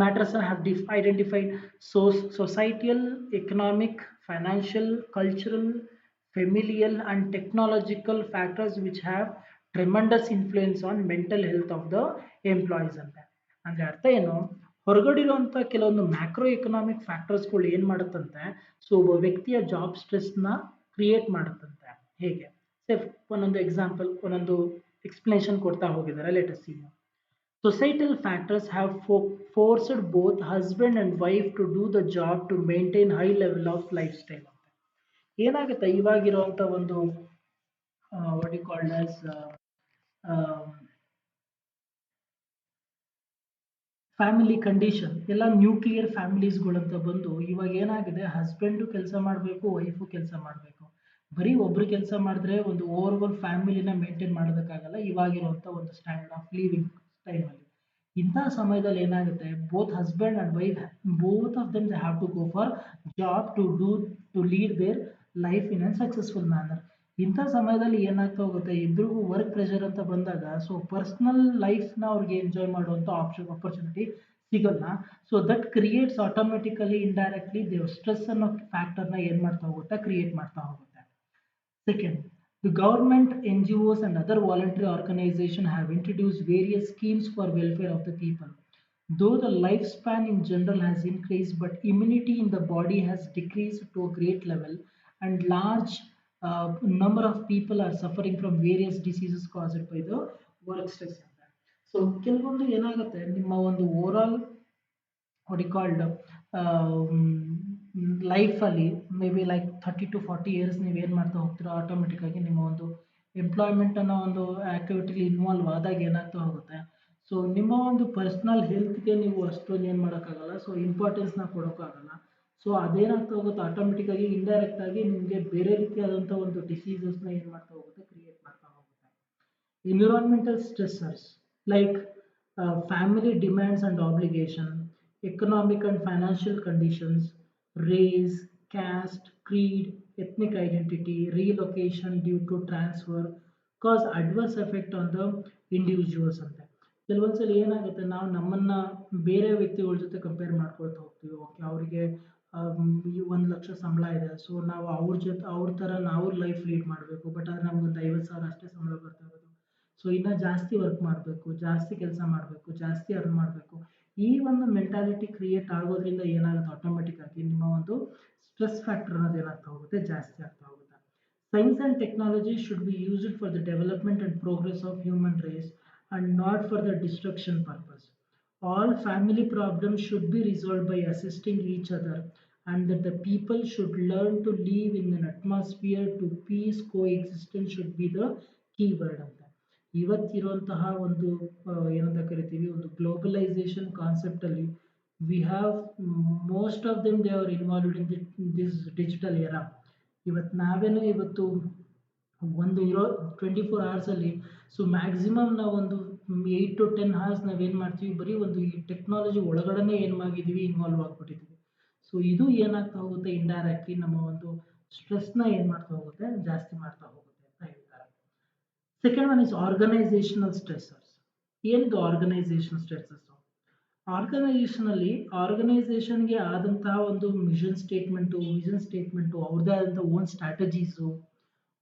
matters have identified societal, economic, financial, cultural, familial and technological factors which have tremendous influence on mental health of the employees ಅಂತ. ಅಂದ್ರೆ ಅರ್ಥ ಏನು, ಹೊರಗಡೆ ಇರುವಂತ ಕೆಲವೊಂದು ಮ್ಯಾಕ್ರೋ ಎಕನಾಮಿಕ್ ಫ್ಯಾಕ್ಟರ್ಸ್ಗಳು ಏನ್ ಮಾಡುತ್ತಂತೆ, ಸೊ ಒಬ್ಬ ವ್ಯಕ್ತಿಯ ಜಾಬ್ ಸ್ಟ್ರೆಸ್ನ ಕ್ರಿಯೇಟ್ ಮಾಡುತ್ತಂತೆ. ಹೇಗೆ? ಒಂದೊಂದು ಎಕ್ಸಾಂಪಲ್, ಒಂದೊಂದು ಎಕ್ಸ್ಪ್ಲನೇಷನ್ ಕೊಡ್ತಾ ಹೋಗಿದ್ದಾರೆ. Let us see. Societal factors have forced both husband and wife to do the job to maintain high level of lifestyle. ಏನಾಗುತ್ತೆ, ಇವಾಗಿರುವಂತ ಒಂದು what you called as family condition ಎಲ್ಲ nuclear ಫ್ಯಾಮಿಲೀಸ್ಗಳಂತ ಬಂದು ಇವಾಗ ಏನಾಗಿದೆ, ಹಸ್ಬೆಂಡು ಕೆಲಸ ಮಾಡಬೇಕು, ವೈಫು ಕೆಲಸ ಮಾಡಬೇಕು. ಬರೀ ಒಬ್ರು ಕೆಲಸ ಮಾಡಿದ್ರೆ ಒಂದು ಓವರ್ ಆಲ್ ಫ್ಯಾಮಿಲಿನ ಮೇಂಟೈನ್ ಮಾಡೋದಕ್ಕಾಗಲ್ಲ ಇವಾಗಿರುವಂಥ ಒಂದು ಸ್ಟ್ಯಾಂಡರ್ಡ್ ಆಫ್ ಲಿವಿಂಗ್ ಟೈಮಲ್ಲಿ. ಇಂಥ ಸಮಯದಲ್ಲಿ ಏನಾಗುತ್ತೆ, both husband and wife, both of them they have to go for job to lead their life in an successful manner. ಇಂಥ ಸಮಯದಲ್ಲಿ ಏನಾಗ್ತಾ ಹೋಗುತ್ತೆ, ಇಬ್ಬರಿಗೂ ವರ್ಕ್ ಪ್ರೆಷರ್ ಅಂತ ಬಂದಾಗ ಸೊ ಪರ್ಸ್ನಲ್ ಲೈಫ್ನ ಅವ್ರಿಗೆ ಎಂಜಾಯ್ ಮಾಡುವಂಥ ಆಪರ್ಚುನಿಟಿ ಸಿಗಲ್ಲ. So that creates automatically indirectly stress ಅನ್ನೋ ಫ್ಯಾಕ್ಟರ್ನ ಏನು ಮಾಡ್ತಾ ಹೋಗುತ್ತೆ, ಕ್ರಿಯೇಟ್ ಮಾಡ್ತಾ ಹೋಗುತ್ತೆ. Second, the government, NGOs, and other voluntary organizations have introduced various schemes for welfare of the people. Though the lifespan in general has increased, but immunity in the body has decreased to a great level, and large number of people are suffering from various diseases caused by the work stress. So ಕೆಲವೊಂದು ಏನಾಗುತ್ತೆ ನಿಮ್ಮ ಒಂದು over all what you called life ಅಲ್ಲಿ may be like 30 to 40 years ನೀವು ಏನು ಮಾಡ್ತಾ ಹೋಗ್ತೀರಾ, automatic ಆಗಿ ನಿಮ್ಮ ಒಂದು ಎಂಪ್ಲಾಯ್ಮೆಂಟ್ ಅನ್ನೋ ಒಂದು ಆಕ್ಟಿವಿಟಿಲಿ ಇನ್ವಾಲ್ವ್ ಆದಾಗ ಏನಾಗ್ತಾ ಹೋಗುತ್ತೆ. ಸೊ ನಿಮ್ಮ ಒಂದು ಪರ್ಸ್ನಲ್ ಹೆಲ್ತ್ಗೆ ನೀವು ಅಷ್ಟೊಂದು ಏನು ಮಾಡೋಕ್ಕಾಗಲ್ಲ, ಸೊ ಇಂಪಾರ್ಟೆನ್ಸ್ನ ಕೊಡೋಕ್ಕಾಗಲ್ಲ. ಸೊ ಅದೇನಾಗ್ತಾ ಹೋಗುತ್ತೆ, ಆಟೋಮೆಟಿಕ್ ಆಗಿ ಇಂಡೈರೆಕ್ಟ್ ಆಗಿ ನಿಮಗೆ ಬೇರೆ ರೀತಿಯಾದಂಥ ಒಂದು ಡಿಸೀಸಸ್ನ ಏನು ಮಾಡ್ತಾ ಹೋಗುತ್ತೆ, ಕ್ರಿಯೇಟ್ ಮಾಡ್ತಾ ಹೋಗುತ್ತೆ. Environmental stressors like family demands and obligation, economic and financial conditions, race, caste, creed, ethnic identity, relocation due to transfer cause adverse effect on the individuals ಅಂತ. ಕೆಲವೊಂದ್ಸಲ ಏನಾಗುತ್ತೆ, ನಾವು ನಮ್ಮನ್ನ ಬೇರೆ ವ್ಯಕ್ತಿಗಳ ಜೊತೆ ಕಂಪೇರ್ ಮಾಡ್ಕೊಳ್ತಾ ಹೋಗ್ತೀವಿ. ಓಕೆ, ಅವರಿಗೆ 1 ಲಕ್ಷ ಸಂಬಳ ಇದೆ, ಸೊ ನಾವು ಅವ್ರ ಜೊತೆ ಅವ್ರ ಥರ ನಾವು ಲೈಫ್ ಲೀಡ್ ಮಾಡಬೇಕು. ಬಟ್ ಆದರೆ ನಮ್ಗೊಂದು 50,000 ಅಷ್ಟೇ ಸಂಬಳ ಬರ್ತಾ ಇರೋದು. ಸೊ ಇನ್ನು ಜಾಸ್ತಿ ವರ್ಕ್ ಮಾಡಬೇಕು, ಜಾಸ್ತಿ ಕೆಲಸ ಮಾಡಬೇಕು, ಜಾಸ್ತಿ ಅರ್ನ್ ಮಾಡಬೇಕು. ಈ ಒಂದು ಮೆಂಟಾಲಿಟಿ ಕ್ರಿಯೇಟ್ ಆಗೋದ್ರಿಂದ ಏನಾಗುತ್ತೆ, ಆಟೋಮೆಟಿಕ್ ಆಗಿ ನಿಮ್ಮ ಒಂದು ಸ್ಟ್ರೆಸ್ ಫ್ಯಾಕ್ಟರ್ ಅನ್ನೋದು ಏನಾಗ್ತಾ ಹೋಗುತ್ತೆ, ಜಾಸ್ತಿ ಆಗ್ತಾ ಹೋಗುತ್ತೆ. Science and technology should be used for the development and progress of human race and not for the destruction purpose. All family problems should be resolved by assisting each other, and that the people should learn to live in an atmosphere to peace coexistence should be the key word ಅಂತ. ಇವತ್ತಿರುವಂತಹ ಒಂದು ಏನಂತ ಕರಿತೀವಿ, ಒಂದು globalisation concept ಅಲ್ಲಿ we have most of them they are involved in this digital era. ಇವತ್ತು ನಾವೇನು ಇವತ್ತು ಒಂದು ಇರೋ 24 hours ಅಲ್ಲಿ ಸೊ ಮ್ಯಾಕ್ಸಿಮಮ್ ನಾವೊಂದು 8 to 10 hours ನಾವೇನು ಮಾಡ್ತೀವಿ, ಬರೀ ಒಂದು ಈ ಟೆಕ್ನಾಲಜಿ ಒಳಗಡೆ ಏನು ಆಗಿದ್ದೀವಿ, ಇನ್ವಾಲ್ವ್ ಆಗಿಬಿಟ್ಟಿದ್ದೀವಿ. ಸೊ ಇದು ಏನಾಗ್ತಾ ಹೋಗುತ್ತೆ, ಇಂಡೈರೆಕ್ಟ್ಲಿ ನಮ್ಮ ಒಂದು ಸ್ಟ್ರೆಸ್ನ ಏನು ಮಾಡ್ತಾ ಹೋಗುತ್ತೆ, ಜಾಸ್ತಿ ಮಾಡ್ತಾ ಹೋಗುತ್ತೆ ಅಂತ ಹೇಳ್ತಾರೆ. Second one is organisational stressors. ಏನಿದು ಆರ್ಗನೈಸೇಷನಲ್ ಸ್ಟ್ರೆಸಸ್? ಆರ್ಗನೈಸೇಷನ್ಗೆ ಆದಂತಹ ಒಂದು ವಿಷನ್ ಸ್ಟೇಟ್ಮೆಂಟು ಅವ್ರದ್ದೇ ಆದಂಥ ಓನ್ ಸ್ಟ್ರಾಟಜೀಸು,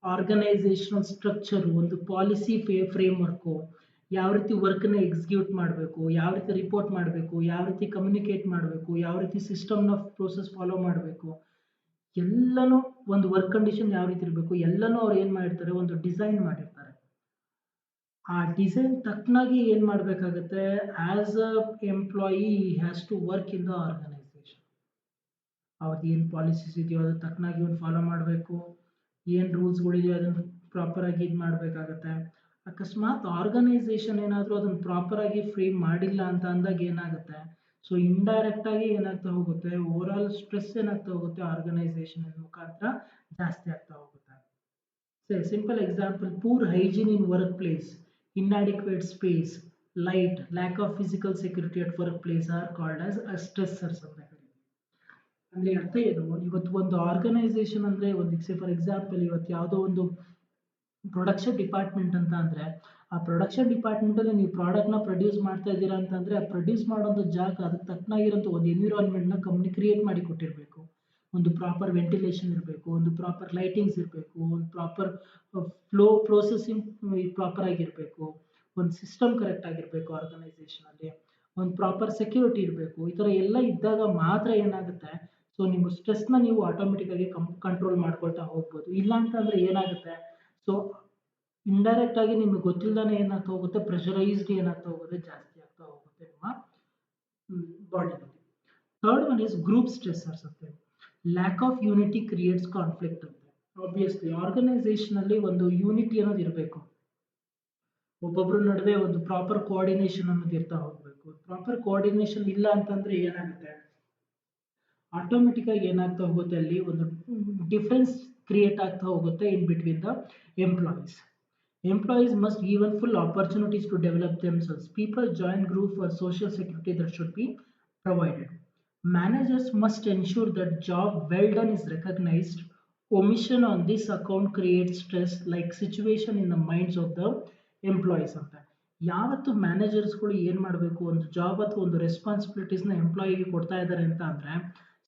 ಆರ್ಗನೈಸೇಷನಲ್ ಸ್ಟ್ರಕ್ಚರು, ಒಂದು ಪಾಲಿಸಿ ಫ್ರೇಮ್ವರ್ಕು, ಯಾವ ರೀತಿ ವರ್ಕ್ನ ಎಕ್ಸಿಕ್ಯೂಟ್ ಮಾಡಬೇಕು, ಯಾವ ರೀತಿ ರಿಪೋರ್ಟ್ ಮಾಡಬೇಕು, ಯಾವ ರೀತಿ ಕಮ್ಯುನಿಕೇಟ್ ಮಾಡಬೇಕು, ಯಾವ ರೀತಿ ಸಿಸ್ಟಮ್ನ ಪ್ರೋಸೆಸ್ ಫಾಲೋ ಮಾಡಬೇಕು, ಎಲ್ಲನೂ ಒಂದು ವರ್ಕ್ ಕಂಡೀಷನ್ ಯಾವ ರೀತಿ ಇರಬೇಕು, ಎಲ್ಲನೂ ಅವ್ರು ಏನು ಮಾಡಿರ್ತಾರೆ, ಒಂದು ಡಿಸೈನ್ ಮಾಡಿರ್ತಾರೆ. ಆ ಡಿಸೈನ್ ತಕ್ಕನಾಗಿ ಏನು ಮಾಡಬೇಕಾಗುತ್ತೆ, as a employee has to work in the organisation. ಅವ್ರದ್ದು ಏನು ಪಾಲಿಸೀಸ್ ಇದೆಯೋ ಅದ್ರ ತಕ್ಕನಾಗಿ ಒಂದು ಫಾಲೋ ಮಾಡಬೇಕು, ಏನು ರೂಲ್ಸ್ಗಳಿದೆಯೋ ಅದನ್ನು ಪ್ರಾಪರಾಗಿ ಇದು ಮಾಡಬೇಕಾಗತ್ತೆ. ಅಕಸ್ಮಾತ್ ಆರ್ಗನೈಸೇಷನ್ ಏನಾದರೂ ಅದನ್ನು ಪ್ರಾಪರಾಗಿ ಫ್ರೇಮ್ ಮಾಡಿಲ್ಲ ಅಂತ ಅಂದಾಗ ಏನಾಗುತ್ತೆ, ಸೊ ಇಂಡೈರೆಕ್ಟಾಗಿ ಏನಾಗ್ತಾ ಹೋಗುತ್ತೆ, ಓವರ್ ಆಲ್ ಸ್ಟ್ರೆಸ್ ಏನಾಗ್ತಾ ಹೋಗುತ್ತೆ, ಆರ್ಗನೈಸೇಷನ್ ಮುಖಾಂತರ ಜಾಸ್ತಿ ಆಗ್ತಾ ಹೋಗುತ್ತೆ. Say a simple example, poor hygiene in workplace, inadequate space, light, lack of physical security at workplace are called as stressors ಅಂತ ಕರೀತೀವಿ. ಅಂದ್ರೆ ಅರ್ಥ ಏನು, ಇವತ್ತು ಒಂದು ಆರ್ಗನೈಸೇಷನ್ ಅಂದ್ರೆ ಒಂದು ಫಾರ್ ಎಕ್ಸಾಂಪಲ್ ಇವತ್ತು ಯಾವುದೋ ಒಂದು ಪ್ರೊಡಕ್ಷನ್ ಡಿಪಾರ್ಟ್ಮೆಂಟ್ ಅಂತ ಅಂದ್ರೆ, ಆ ಪ್ರೊಡಕ್ಷನ್ ಡಿಪಾರ್ಟ್ಮೆಂಟ್ ಅಲ್ಲಿ ನೀವು ಪ್ರಾಡಕ್ಟ್ನ ಪ್ರೊಡ್ಯೂಸ್ ಮಾಡ್ತಾ ಇದ್ದೀರಾ ಅಂತಂದ್ರೆ, ಆ ಪ್ರೊಡ್ಯೂಸ್ ಮಾಡೋದು ಜಾಗ ಅದಕ್ಕೆ ತಕ್ಕನಾಗಿರೋಂಥ ಒಂದು ಎನ್ವಿರಾನ್ಮೆಂಟ್ನ ಕಂಪ್ನಿ ಕ್ರಿಯೇಟ್ ಮಾಡಿ ಕೊಟ್ಟಿರಬೇಕು. ಒಂದು ಪ್ರಾಪರ್ ವೆಂಟಿಲೇಷನ್ ಇರಬೇಕು, ಒಂದು ಪ್ರಾಪರ್ ಲೈಟಿಂಗ್ಸ್ ಇರಬೇಕು, ಒಂದು ಪ್ರಾಪರ್ ಪ್ರೋಸೆಸಿಂಗ್ ಪ್ರಾಪರ್ ಆಗಿರಬೇಕು, ಒಂದು ಸಿಸ್ಟಮ್ ಕರೆಕ್ಟ್ ಆಗಿರಬೇಕು, ಆರ್ಗನೈಸೇಷನಲ್ಲಿ ಒಂದು ಪ್ರಾಪರ್ ಸೆಕ್ಯೂರಿಟಿ ಇರಬೇಕು. ಈ ಥರ ಎಲ್ಲ ಇದ್ದಾಗ ಮಾತ್ರ ಏನಾಗುತ್ತೆ, ಸೊ ನಿಮ್ಮ ಸ್ಟ್ರೆಸ್ನ ನೀವು ಆಟೋಮೆಟಿಕ್ ಆಗಿ ಕಂಟ್ರೋಲ್ ಮಾಡ್ಕೊಳ್ತಾ ಹೋಗ್ಬೋದು. ಇಲ್ಲ ಅಂತಂದ್ರೆ ಏನಾಗುತ್ತೆ, ಸೊ ಇಂಡೈರೆಕ್ಟ್ ಆಗಿ ನಿಮ್ಗೆ ಗೊತ್ತಿಲ್ಲದೇ ಏನಾಗ್ತಾ ಹೋಗುತ್ತೆ, ಪ್ರೆಷರೈಸ್ಡ್ ಏನಾಗ್ತಾ ಹೋಗುತ್ತೆ, ಜಾಸ್ತಿ ಆಗ್ತಾ ಹೋಗುತ್ತೆ ನಿಮ್ಮ ಬಾಡಿನಲ್ಲಿ. ಥರ್ಡ್ ಒನ್ ಇಸ್ ಗ್ರೂಪ್ ಸ್ಟ್ರೆಸರ್ಸ್ ಅಂತ. Lack of unity creates conflict ಅಂತ. ಆಬ್ವಿಯಸ್ಲಿ ಆರ್ಗನೈಸೇಷನ್ ಅಲ್ಲಿ ಒಂದು ಯೂನಿಟಿ ಅನ್ನೋದು ಇರಬೇಕು, ಒಬ್ಬೊಬ್ಬರ ನಡುವೆ ಒಂದು ಪ್ರಾಪರ್ ಕೋಆರ್ಡಿನೇಷನ್ ಅನ್ನೋದು ಇರ್ತಾ ಹೋಗ್ಬೇಕು. ಪ್ರಾಪರ್ ಕೋಆರ್ಡಿನೇಷನ್ ಇಲ್ಲ ಅಂತಂದ್ರೆ ಏನಾಗುತ್ತೆ, ಆಟೋಮೆಟಿಕ್ ಆಗಿ ಏನಾಗ್ತಾ ಹೋಗುತ್ತೆ, ಅಲ್ಲಿ ಒಂದು ಡಿಫ್ರೆನ್ಸ್ ಕ್ರಿಯೇಟ್ ಆಗ್ತಾ ಹೋಗುತ್ತೆ in between the employees. Employees must given full opportunities to develop themselves. People join group for social security that should be provided. Managers must ensure that job well done is recognized. Omission on this account creates stress like situation in the minds of the employees ಅಂತ. ಯಾವತ್ತು ಮ್ಯಾನೇಜರ್ಸ್ಗಳು ಏನು ಮಾಡಬೇಕು, ಒಂದು job ಅಥವಾ ಒಂದು ರೆಸ್ಪಾನ್ಸಿಬಿಲಿಟೀಸ್ನ ಎಂಪ್ಲಾಯಿಗೆ ಕೊಡ್ತಾ ಇದ್ದಾರೆ ಅಂತ ಅಂದರೆ,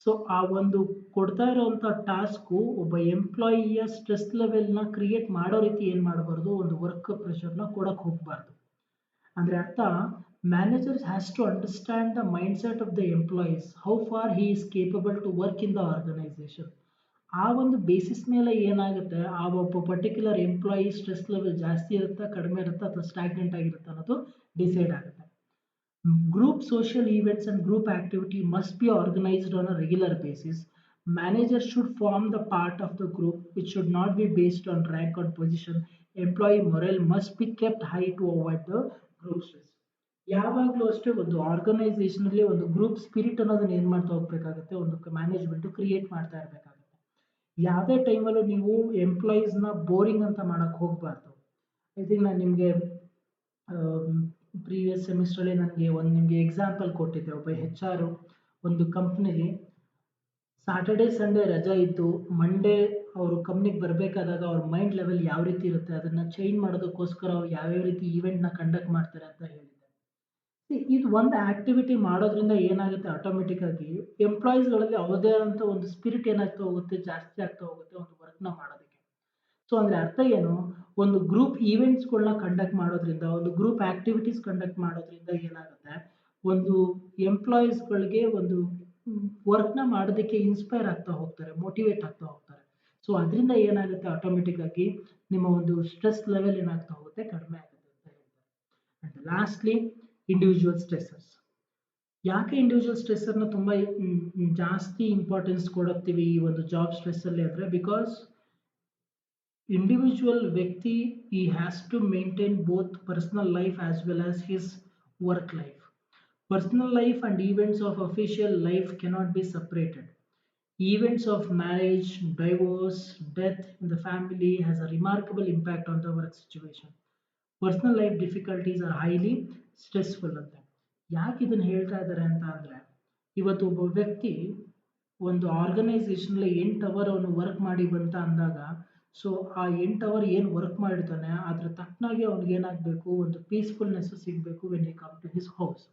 ಸೊ ಆ ಒಂದು ಕೊಡ್ತಾ ಇರೋವಂಥ ಟಾಸ್ಕು ಒಬ್ಬ ಎಂಪ್ಲಾಯಿಯ ಸ್ಟ್ರೆಸ್ ಲೆವೆಲ್ನ ಕ್ರಿಯೇಟ್ ಮಾಡೋ ರೀತಿ ಏನು ಮಾಡಬಾರ್ದು, ಒಂದು ವರ್ಕ್ ಪ್ರೆಷರ್ನ ಕೊಡಕ್ಕೆ ಹೋಗಬಾರ್ದು. ಅಂದರೆ ಅರ್ಥ, managers has to understand the mind set of the employees, how far he is capable to work in the organisation. ಆ ಒಂದು ಬೇಸಿಸ್ ಮೇಲೆ ಏನಾಗುತ್ತೆ, ಆ ಒಬ್ಬ ಪರ್ಟಿಕ್ಯುಲರ್ ಎಂಪ್ಲಾಯಿ ಸ್ಟ್ರೆಸ್ ಲೆವೆಲ್ ಜಾಸ್ತಿ ಇರುತ್ತಾ, ಕಡಿಮೆ ಇರುತ್ತಾ, ಅಥವಾ ಸ್ಟಾಗ್ನೆಂಟ್ ಆಗಿರುತ್ತೆ ಅನ್ನೋದು ಡಿಸೈಡ್ ಆಗುತ್ತೆ. Group social events and group activity must be organized on a regular basis. Managers should form the part of the group, which should not be based on rank or position. Employee morale must be kept high to avoid the group stress. ಯಾವಾಗಲೂ ಅಷ್ಟೇ ಒಂದು organisation ಅಲ್ಲಿ ಒಂದು group spirit ಅನ್ನೋದನ್ನ ಏನು ಮಾಡ್ತಾ ಹೋಗ್ಬೇಕಾಗುತ್ತೆ, ಒಂದು ಮ್ಯಾನೇಜ್ಮೆಂಟ್ ಕ್ರಿಯೇಟ್ ಮಾಡ್ತಾ ಇರಬೇಕಾಗುತ್ತೆ. ಯಾವುದೇ ಟೈಮಲ್ಲೂ ನೀವು ಎಂಪ್ಲಾಯೀಸ್ನ ಬೋರಿಂಗ್ ಅಂತ ಮಾಡಕ್ಕೆ ಹೋಗಬಾರ್ದು. ಐ ಥಿಂಕ್ ನಾನು ನಿಮಗೆ ಪ್ರೀವಿಯಸ್ ಸೆಮಿಸ್ಟ್ರಲ್ಲಿ ನಿಮಗೆ ಎಕ್ಸಾಂಪಲ್ ಕೊಟ್ಟಿದ್ದೆ. ಒಬ್ಬ HR ಒಂದು ಕಂಪ್ನಿಲಿ ಸಾಟರ್ಡೆ ಸಂಡೇ ರಜಾ ಇದ್ದು ಮಂಡೇ ಅವರು ಕಂಪ್ನಿಗೆ ಬರಬೇಕಾದಾಗ ಅವ್ರ ಮೈಂಡ್ ಲೆವೆಲ್ ಯಾವ ರೀತಿ ಇರುತ್ತೆ, ಅದನ್ನು ಚೇಂಜ್ ಮಾಡೋದಕ್ಕೋಸ್ಕರ ಅವ್ರು ಯಾವ್ಯಾವ ರೀತಿ ಈವೆಂಟ್ನ ಕಂಡಕ್ಟ್ ಮಾಡ್ತಾರೆ ಅಂತ ಹೇಳಿದ್ದೆ. ಇದು ಒಂದು ಆಕ್ಟಿವಿಟಿ ಮಾಡೋದ್ರಿಂದ ಏನಾಗುತ್ತೆ, ಆಟೋಮೆಟಿಕ್ ಆಗಿ ಎಂಪ್ಲಾಯೀಸ್ಗಳಲ್ಲಿ ಅವ್ರದೇ ಆದಂಥ ಒಂದು ಸ್ಪಿರಿಟ್ ಏನಾಗ್ತಾ ಹೋಗುತ್ತೆ, ಜಾಸ್ತಿ ಆಗ್ತಾ ಹೋಗುತ್ತೆ ಒಂದು ವರ್ಕ್ನ ಮಾಡೋದಕ್ಕೆ. ಸೊ ಅಂದರೆ ಅರ್ಥ ಏನು, ಒಂದು ಗ್ರೂಪ್ ಈವೆಂಟ್ಸ್ಗಳನ್ನ ಕಂಡಕ್ಟ್ ಮಾಡೋದ್ರಿಂದ, ಒಂದು ಗ್ರೂಪ್ ಆಕ್ಟಿವಿಟೀಸ್ ಕಂಡಕ್ಟ್ ಮಾಡೋದ್ರಿಂದ ಏನಾಗುತ್ತೆ, ಒಂದು ಎಂಪ್ಲಾಯೀಸ್ಗಳಿಗೆ ಒಂದು ವರ್ಕ್ನ ಮಾಡೋದಕ್ಕೆ ಇನ್ಸ್ಪೈರ್ ಆಗ್ತಾ ಹೋಗ್ತಾರೆ, ಮೋಟಿವೇಟ್ ಆಗ್ತಾ ಹೋಗ್ತಾರೆ. ಸೊ ಅದರಿಂದ ಏನಾಗುತ್ತೆ, ಆಟೋಮೆಟಿಕ್ ಆಗಿ ನಿಮ್ಮ ಒಂದು ಸ್ಟ್ರೆಸ್ ಲೆವೆಲ್ ಏನಾಗ್ತಾ ಹೋಗುತ್ತೆ, ಕಡಿಮೆ ಆಗುತ್ತೆ ಅಂತ ಹೇಳ್ತಾರೆ. And lastly, individual stressors. ಯಾಕೆ ಇಂಡಿವಿಜುವಲ್ ಸ್ಟ್ರೆಸ್ಸರ್ನ ತುಂಬ ಜಾಸ್ತಿ ಇಂಪಾರ್ಟೆನ್ಸ್ ಕೊಡುತ್ತೀವಿ ಈ ಒಂದು ಜಾಬ್ ಸ್ಟ್ರೆಸ್ಸಲ್ಲಿ ಅಂದರೆ, ಬಿಕಾಸ್ individual ವ್ಯಕ್ತಿ he has to maintain both personal life as well as his work life. Personal life and events of official life cannot be separated. Events of marriage, divorce, death in the family has a remarkable impact on the work situation. Personal life difficulties are highly stressful ಅಂತ. ಯಾಕೆ ಇದನ್ನು ಹೇಳ್ತಾ ಇದ್ದಾರೆ ಅಂತ ಅಂದರೆ, ಇವತ್ತು ಒಬ್ಬ ವ್ಯಕ್ತಿ ಒಂದು ಆರ್ಗನೈಸೇಷನಲ್ಲಿ 8 ಅವರ್ ಅವನು ವರ್ಕ್ ಮಾಡಿ ಬಂತ ಅಂದಾಗ, ಸೊ ಆ 8 ಅವರ್ ಏನು ವರ್ಕ್ ಮಾಡಿರ್ತಾನೆ ಅದ್ರ ತಕ್ಕನಾಗಿ ಅವ್ನಿಗೆ ಏನಾಗಬೇಕು, ಒಂದು ಪೀಸ್ಫುಲ್ನೆಸ್ ಸಿಗಬೇಕು when he come to his house.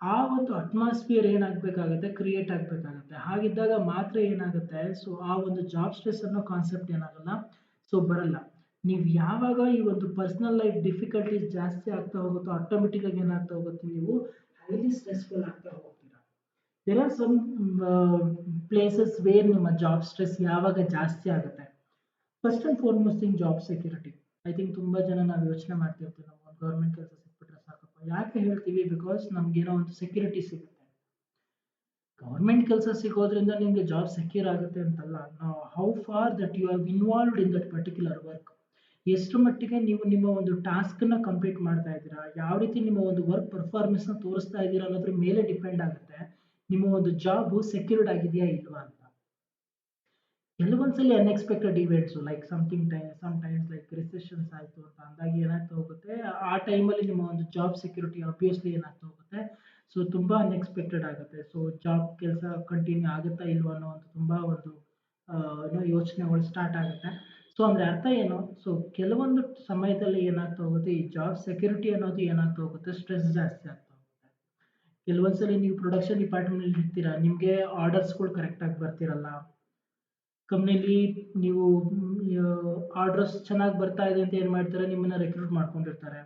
ಆ ಒಂದು ಅಟ್ಮಾಸ್ಫಿಯರ್ ಏನಾಗಬೇಕಾಗುತ್ತೆ, ಕ್ರಿಯೇಟ್ ಆಗಬೇಕಾಗುತ್ತೆ. ಹಾಗಿದ್ದಾಗ ಮಾತ್ರ ಏನಾಗುತ್ತೆ, ಸೊ ಆ ಒಂದು ಜಾಬ್ ಸ್ಟ್ರೆಸ್ ಅನ್ನೋ ಕಾನ್ಸೆಪ್ಟ್ ಏನಾಗಲ್ಲ, ಸೊ ಬರಲ್ಲ. ನೀವು ಯಾವಾಗ ಈ ಒಂದು ಪರ್ಸನಲ್ ಲೈಫ್ ಡಿಫಿಕಲ್ಟೀಸ್ ಜಾಸ್ತಿ ಆಗ್ತಾ ಹೋಗುತ್ತೋ, ಆಟೋಮೆಟಿಕ್ ಆಗಿ ಏನಾಗ್ತಾ ಹೋಗುತ್ತೆ, ನೀವು ಹೈಲಿ ಸ್ಟ್ರೆಸ್ಫುಲ್ ಆಗ್ತಾ ಹೋಗ್ತೀರಾ. There are some places where ನಿಮ್ಮ ಜಾಬ್ ಸ್ಟ್ರೆಸ್ ಯಾವಾಗ ಜಾಸ್ತಿ ಆಗುತ್ತೆ. First and foremost thing, job security. I think ತುಂಬ ಜನ ನಾವು ಯೋಚನೆ ಮಾಡ್ತಿರ್ತೀವಿ, ನಾವು ಒಂದು ಗೌರ್ಮೆಂಟ್ ಕೆಲಸ ಸಿಕ್ಬಿಟ್ರೆ ಸಾಕಪ್ಪ. ಯಾಕೆ ಹೇಳ್ತೀವಿ, ಬಿಕಾಸ್ ನಮ್ಗೇನೋ ಒಂದು ಸೆಕ್ಯೂರಿಟಿ ಸಿಗುತ್ತೆ. ಗೌರ್ಮೆಂಟ್ ಕೆಲಸ ಸಿಗೋದ್ರಿಂದ ನಿಮಗೆ ಜಾಬ್ ಸೆಕ್ಯೂರ್ ಆಗುತ್ತೆ ಅಂತಲ್ಲ, ನಾವು how far that you have involved in that particular work. ಎಷ್ಟು ಮಟ್ಟಿಗೆ ನೀವು ನಿಮ್ಮ ಒಂದು ಟಾಸ್ಕ್ನ ಕಂಪ್ಲೀಟ್ ಮಾಡ್ತಾ ಇದ್ದೀರಾ, ಯಾವ ರೀತಿ ನಿಮ್ಮ ಒಂದು ವರ್ಕ್ ಪರ್ಫಾರ್ಮೆನ್ಸ್ನ ತೋರಿಸ್ತಾ ಇದ್ದೀರಾ ಅನ್ನೋದ್ರ ಮೇಲೆ ಡಿಪೆಂಡ್ ಆಗುತ್ತೆ ನಿಮ್ಮ ಒಂದು ಜಾಬು ಸೆಕ್ಯೂರ್ಡ್ ಆಗಿದೆಯಾ ಇಲ್ವಾ ಅಂತ. ಕೆಲವೊಂದ್ಸಲಿ unexpected events like sometimes like recessions ಆಯಿತು ಅಂತ ಅಂದಾಗ ಏನಾಗ್ತಾ ಹೋಗುತ್ತೆ, ಆ ಟೈಮಲ್ಲಿ ನಿಮ್ಮ ಒಂದು ಜಾಬ್ ಸೆಕ್ಯೂರಿಟಿ ಆಬ್ವಿಯಸ್ಲಿ ಏನಾಗ್ತಾ ಹೋಗುತ್ತೆ, ಸೊ ತುಂಬ ಅನ್ಎಕ್ಸ್ಪೆಕ್ಟೆಡ್ ಆಗುತ್ತೆ. ಸೊ ಜಾಬ್ ಕೆಲಸ ಕಂಟಿನ್ಯೂ ಆಗುತ್ತಾ ಇಲ್ವಾ ಅನ್ನೋ ಒಂದು ತುಂಬ ಒಂದು ಯೋಚನೆಗಳು ಸ್ಟಾರ್ಟ್ ಆಗುತ್ತೆ. ಸೊ ಅಂದರೆ ಅರ್ಥ ಏನು, ಸೊ ಕೆಲವೊಂದು ಸಮಯದಲ್ಲಿ ಏನಾಗ್ತಾ ಹೋಗುತ್ತೆ, ಈ ಜಾಬ್ ಸೆಕ್ಯೂರಿಟಿ ಅನ್ನೋದು ಏನಾಗ್ತಾ ಹೋಗುತ್ತೆ, ಸ್ಟ್ರೆಸ್ ಜಾಸ್ತಿ ಆಗ್ತಾ ಹೋಗುತ್ತೆ. ಕೆಲವೊಂದ್ಸಲಿ ನೀವು ಪ್ರೊಡಕ್ಷನ್ ಡಿಪಾರ್ಟ್ಮೆಂಟಲ್ಲಿ ಇರ್ತೀರಾ, ನಿಮಗೆ ಆರ್ಡರ್ಸ್ಗಳು ಕರೆಕ್ಟಾಗಿ ಬರ್ತಿರಲ್ಲ. ಕಂಪ್ನಿಲಿ ನೀವು ಆರ್ಡರ್ಸ್ ಚೆನ್ನಾಗಿ ಬರ್ತಾ ಇದೆ ಅಂತ ಏನು ಮಾಡ್ತಾರೆ, ನಿಮ್ಮನ್ನು ರೆಕ್ರೂಟ್ ಮಾಡ್ಕೊಂಡಿರ್ತಾರೆ.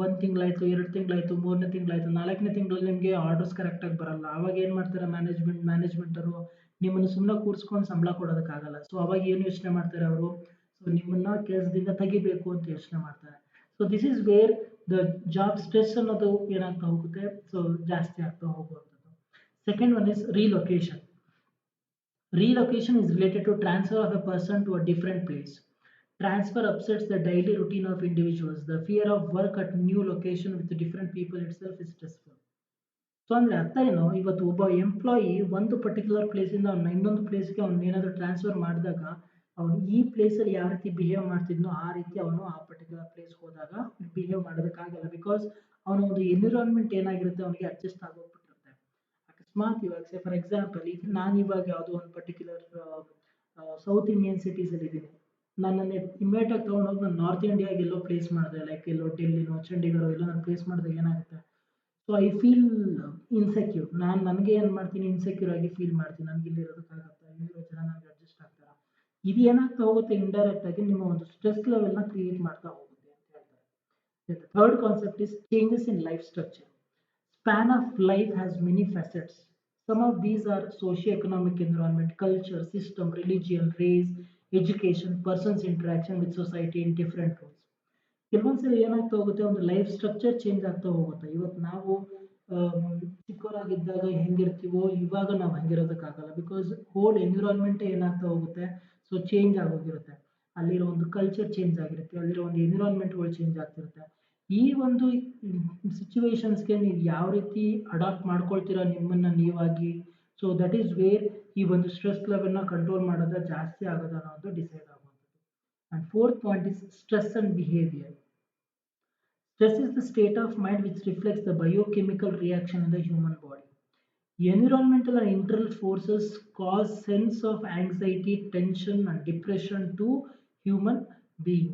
1 ತಿಂಗಳಾಯಿತು, 2 ತಿಂಗಳಾಯಿತು, 3ನೇ ತಿಂಗಳಾಯಿತು, 4ನೇ ತಿಂಗಳಲ್ಲಿ ನಿಮಗೆ ಆರ್ಡರ್ಸ್ ಕರೆಕ್ಟಾಗಿ ಬರಲ್ಲ. ಆವಾಗ ಏನು ಮಾಡ್ತಾರೆ ಮ್ಯಾನೇಜ್ಮೆಂಟರು, ನಿಮ್ಮನ್ನು ಸುಮ್ಮನೆ ಕೂರಿಸ್ಕೊಂಡು ಸಂಬಳ ಕೊಡೋದಕ್ಕಾಗಲ್ಲ. ಸೊ ಅವಾಗ ಏನು ಯೋಚನೆ ಮಾಡ್ತಾರೆ ಅವರು, ಸೊ ನಿಮ್ಮನ್ನು ಕೆಲಸದಿಂದ ತೆಗಿಬೇಕು ಅಂತ ಯೋಚನೆ ಮಾಡ್ತಾರೆ. So this is where the job stress ಅನ್ನೋದು ಏನಾಗ್ತಾ ಹೋಗುತ್ತೆ, ಸೊ ಜಾಸ್ತಿ ಆಗ್ತಾ ಹೋಗುವಂಥದ್ದು. Second one is relocation. Relocation is related to transfer of a person to a different place. Transfer upsets the daily routine of individuals. The fear of work at new location with different people itself is stressful. So ಅಂದರೆ ಅರ್ಥ ಏನು, ಇವತ್ತು ಒಬ್ಬ employee ಒಂದು particular ಪ್ಲೇಸಿಂದ ಅವ್ನು ಇನ್ನೊಂದು ಪ್ಲೇಸ್ಗೆ ಅವ್ನು ಏನಾದರೂ ಟ್ರಾನ್ಸ್ಫರ್ ಮಾಡಿದಾಗ, ಅವನು ಈ ಪ್ಲೇಸಲ್ಲಿ ಯಾವ ರೀತಿ ಬಿಹೇವ್ ಮಾಡ್ತಿದ್ನೋ ಆ ರೀತಿ ಅವನು ಆ ಪರ್ಟಿಕ್ಯುಲರ್ ಪ್ಲೇಸ್ ಹೋದಾಗ ಬಿಹೇವ್ ಮಾಡೋದಕ್ಕಾಗಲ್ಲ. ಬಿಕಾಸ್ ಅವನ ಒಂದು ಎನ್ವಿರಾನ್ಮೆಂಟ್ ಏನಾಗಿರುತ್ತೆ, ಅವನಿಗೆ ಅಡ್ಜಸ್ಟ್ ಆಗೋಗ್ಬಿಟ್ಟಿರುತ್ತೆ. ಅಕಸ್ಮಾತ್ ಇವಾಗ ಫಾರ್ ಎಕ್ಸಾಂಪಲ್, ಈಗ ನಾನು ಇವಾಗ ಯಾವುದೋ ಒಂದು ಪರ್ಟಿಕ್ಯುಲರ್ ಸೌತ್ ಇಂಡಿಯನ್ ಸಿಟೀಸಲ್ಲಿ ಇದ್ದೀನಿ. ನನ್ನನ್ನು ಇಮ್ಮಿಡಿಯೇಟ್ ಆಗಿ ತೊಗೊಂಡೋಗಿ ನಾನು ನಾರ್ತ್ ಇಂಡಿಯಾಗೆ ಎಲ್ಲೋ ಪ್ಲೇಸ್ ಮಾಡಿದೆ, ಲೈಕ್ ಎಲ್ಲೋ ಡೆಲ್ಲಿನೋ ಚಂಡೀಗಢ ಎಲ್ಲೋ ನಾನು ಪ್ಲೇಸ್ ಮಾಡಿದಾಗ ಏನಾಗುತ್ತೆ, ಸೊ ಐ ಫೀಲ್ ಇನ್ಸೆಕ್ಯೂರ್. ನಾನು ನನಗೆ ಏನು ಮಾಡ್ತೀನಿ, ಇನ್ಸೆಕ್ಯೂರ್ ಆಗಿ ಫೀಲ್ ಮಾಡ್ತೀನಿ. ನನಗೆ ಇಲ್ಲಿ ಇರೋದಕ್ಕಾಗತ್ತಾ, ಇಲ್ಲಿರೋ ಜನ ನನಗೆ ಅಡ್ಜಸ್ಟ್ ಆಗ್ತಾರಾ. ಇದು ಏನಾಗ್ತಾ ಹೋಗುತ್ತೆ, ಇಂಡೈರೆಕ್ಟ್ ಆಗಿ ನಿಮ್ಮ ಒಂದು ಸ್ಟ್ರೆಸ್ ಲೆವೆಲ್ನ ಕ್ರಿಯೇಟ್ ಮಾಡ್ತಾ ಹೋಗುತ್ತೆ ಅಂತ ಹೇಳ್ತಾರೆ. The third concept is changes in life structure. Span of life has many facets. Some of these are socio-economic environment, culture, system, religion, race, education, person's interaction with society in different roles. ಕೆಲವೊಂದ್ಸರಿ ಏನಾಗ್ತಾ ಹೋಗುತ್ತೆ, ಒಂದು life structure change ಆಗ್ತಾ ಹೋಗುತ್ತೆ. ಇವತ್ತು ನಾವು ಚಿಕ್ಕವರಾಗಿದ್ದಾಗ ಹೆಂಗಿರ್ತೀವೋ ಇವಾಗ ನಾವು ಹಂಗಿರೋದಕ್ಕಾಗಲ್ಲ, ಬಿಕಾಸ್ ಹೋಲ್ ಎನ್ವಿರಾನ್ಮೆಂಟ್ ಏನಾಗ್ತಾ ಹೋಗುತ್ತೆ, ಸೊ ಚೇಂಜ್ ಆಗೋಗಿರುತ್ತೆ. ಅಲ್ಲಿರೋ ಒಂದು ಕಲ್ಚರ್ ಚೇಂಜ್ ಆಗಿರುತ್ತೆ, ಅಲ್ಲಿರೋ ಒಂದು ಎನ್ವಿರಾನ್ಮೆಂಟ್ಗಳು ಚೇಂಜ್ ಆಗ್ತಿರುತ್ತೆ. ಈ ಒಂದು ಸಿಚುವೇಶನ್ಸ್ಗೆ ನೀವು ಯಾವ ರೀತಿ ಅಡಾಪ್ಟ್ ಮಾಡ್ಕೊಳ್ತೀರಾ ನಿಮ್ಮನ್ನ ನೀವಾಗಿ, ಸೊ ದಟ್ ಈಸ್ ವೇರ್ ಈ ಒಂದು ಸ್ಟ್ರೆಸ್ ಲೆವೆಲ್ನ ಕಂಟ್ರೋಲ್ ಮಾಡೋದ ಜಾಸ್ತಿ ಆಗೋದ ಅನ್ನೋದು ಡಿಸೈಡ್ ಆಗುವಂಥದ್ದು. And fourth point is stress and behavior. Stress is the state of mind which reflects the biochemical reaction in the human body. Environmental and internal forces cause sense of anxiety, tension and depression to human being.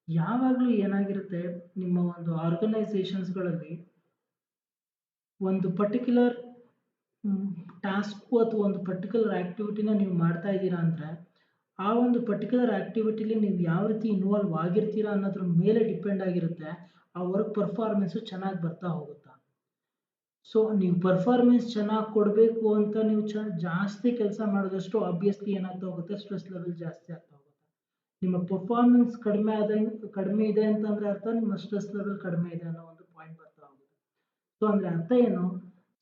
ಯಾವಾಗಲೂ ಏನಾಗಿರುತ್ತೆ, ನಿಮ್ಮ ಒಂದು ಆರ್ಗನೈಸೇಷನ್ಸ್ಗಳಲ್ಲಿ ಒಂದು particular task ಅಥವಾ ಒಂದು particular ಆಕ್ಟಿವಿಟಿನ ನೀವು ಮಾಡ್ತಾ ಇದ್ದೀರಾ ಅಂದರೆ, ಆ ಒಂದು ಪರ್ಟಿಕ್ಯುಲರ್ ಆಕ್ಟಿವಿಟಿಲಿ ನೀವು ಯಾವ ರೀತಿ ಇನ್ವಾಲ್ವ್ ಆಗಿರ್ತೀರಾ ಅನ್ನೋದ್ರ ಮೇಲೆ ಡಿಪೆಂಡ್ ಆಗಿರುತ್ತೆ ಆ ವರ್ಕ್ ಪರ್ಫಾರ್ಮೆನ್ಸು ಚೆನ್ನಾಗಿ ಬರ್ತಾ ಹೋಗುತ್ತಾ. ಸೊ ನೀವು ಪರ್ಫಾರ್ಮೆನ್ಸ್ ಚೆನ್ನಾಗಿ ಕೊಡಬೇಕು ಅಂತ ನೀವು ಜಾಸ್ತಿ ಕೆಲಸ ಮಾಡಿದಷ್ಟು ಆಬ್ವಿಯಸ್ಲಿ ಏನಾಗ್ತಾ ಹೋಗುತ್ತೆ, ಸ್ಟ್ರೆಸ್ ಲೆವೆಲ್ ಜಾಸ್ತಿ ಆಗ್ತಾ ಹೋಗುತ್ತೆ. ನಿಮ್ಮ ಪರ್ಫಾರ್ಮೆನ್ಸ್ ಕಡಿಮೆ ಇದೆ ಅಂತಂದ್ರೆ ಅರ್ಥ ನಿಮ್ಮ ಸ್ಟ್ರೆಸ್ ಲೆವೆಲ್ ಕಡಿಮೆ ಇದೆ ಅನ್ನೋ ಒಂದು ಪಾಯಿಂಟ್ ಬರ್ತಾ ಹೋಗುತ್ತೆ. ಸೊ ಅಂದ್ರೆ ಅರ್ಥ ಏನು,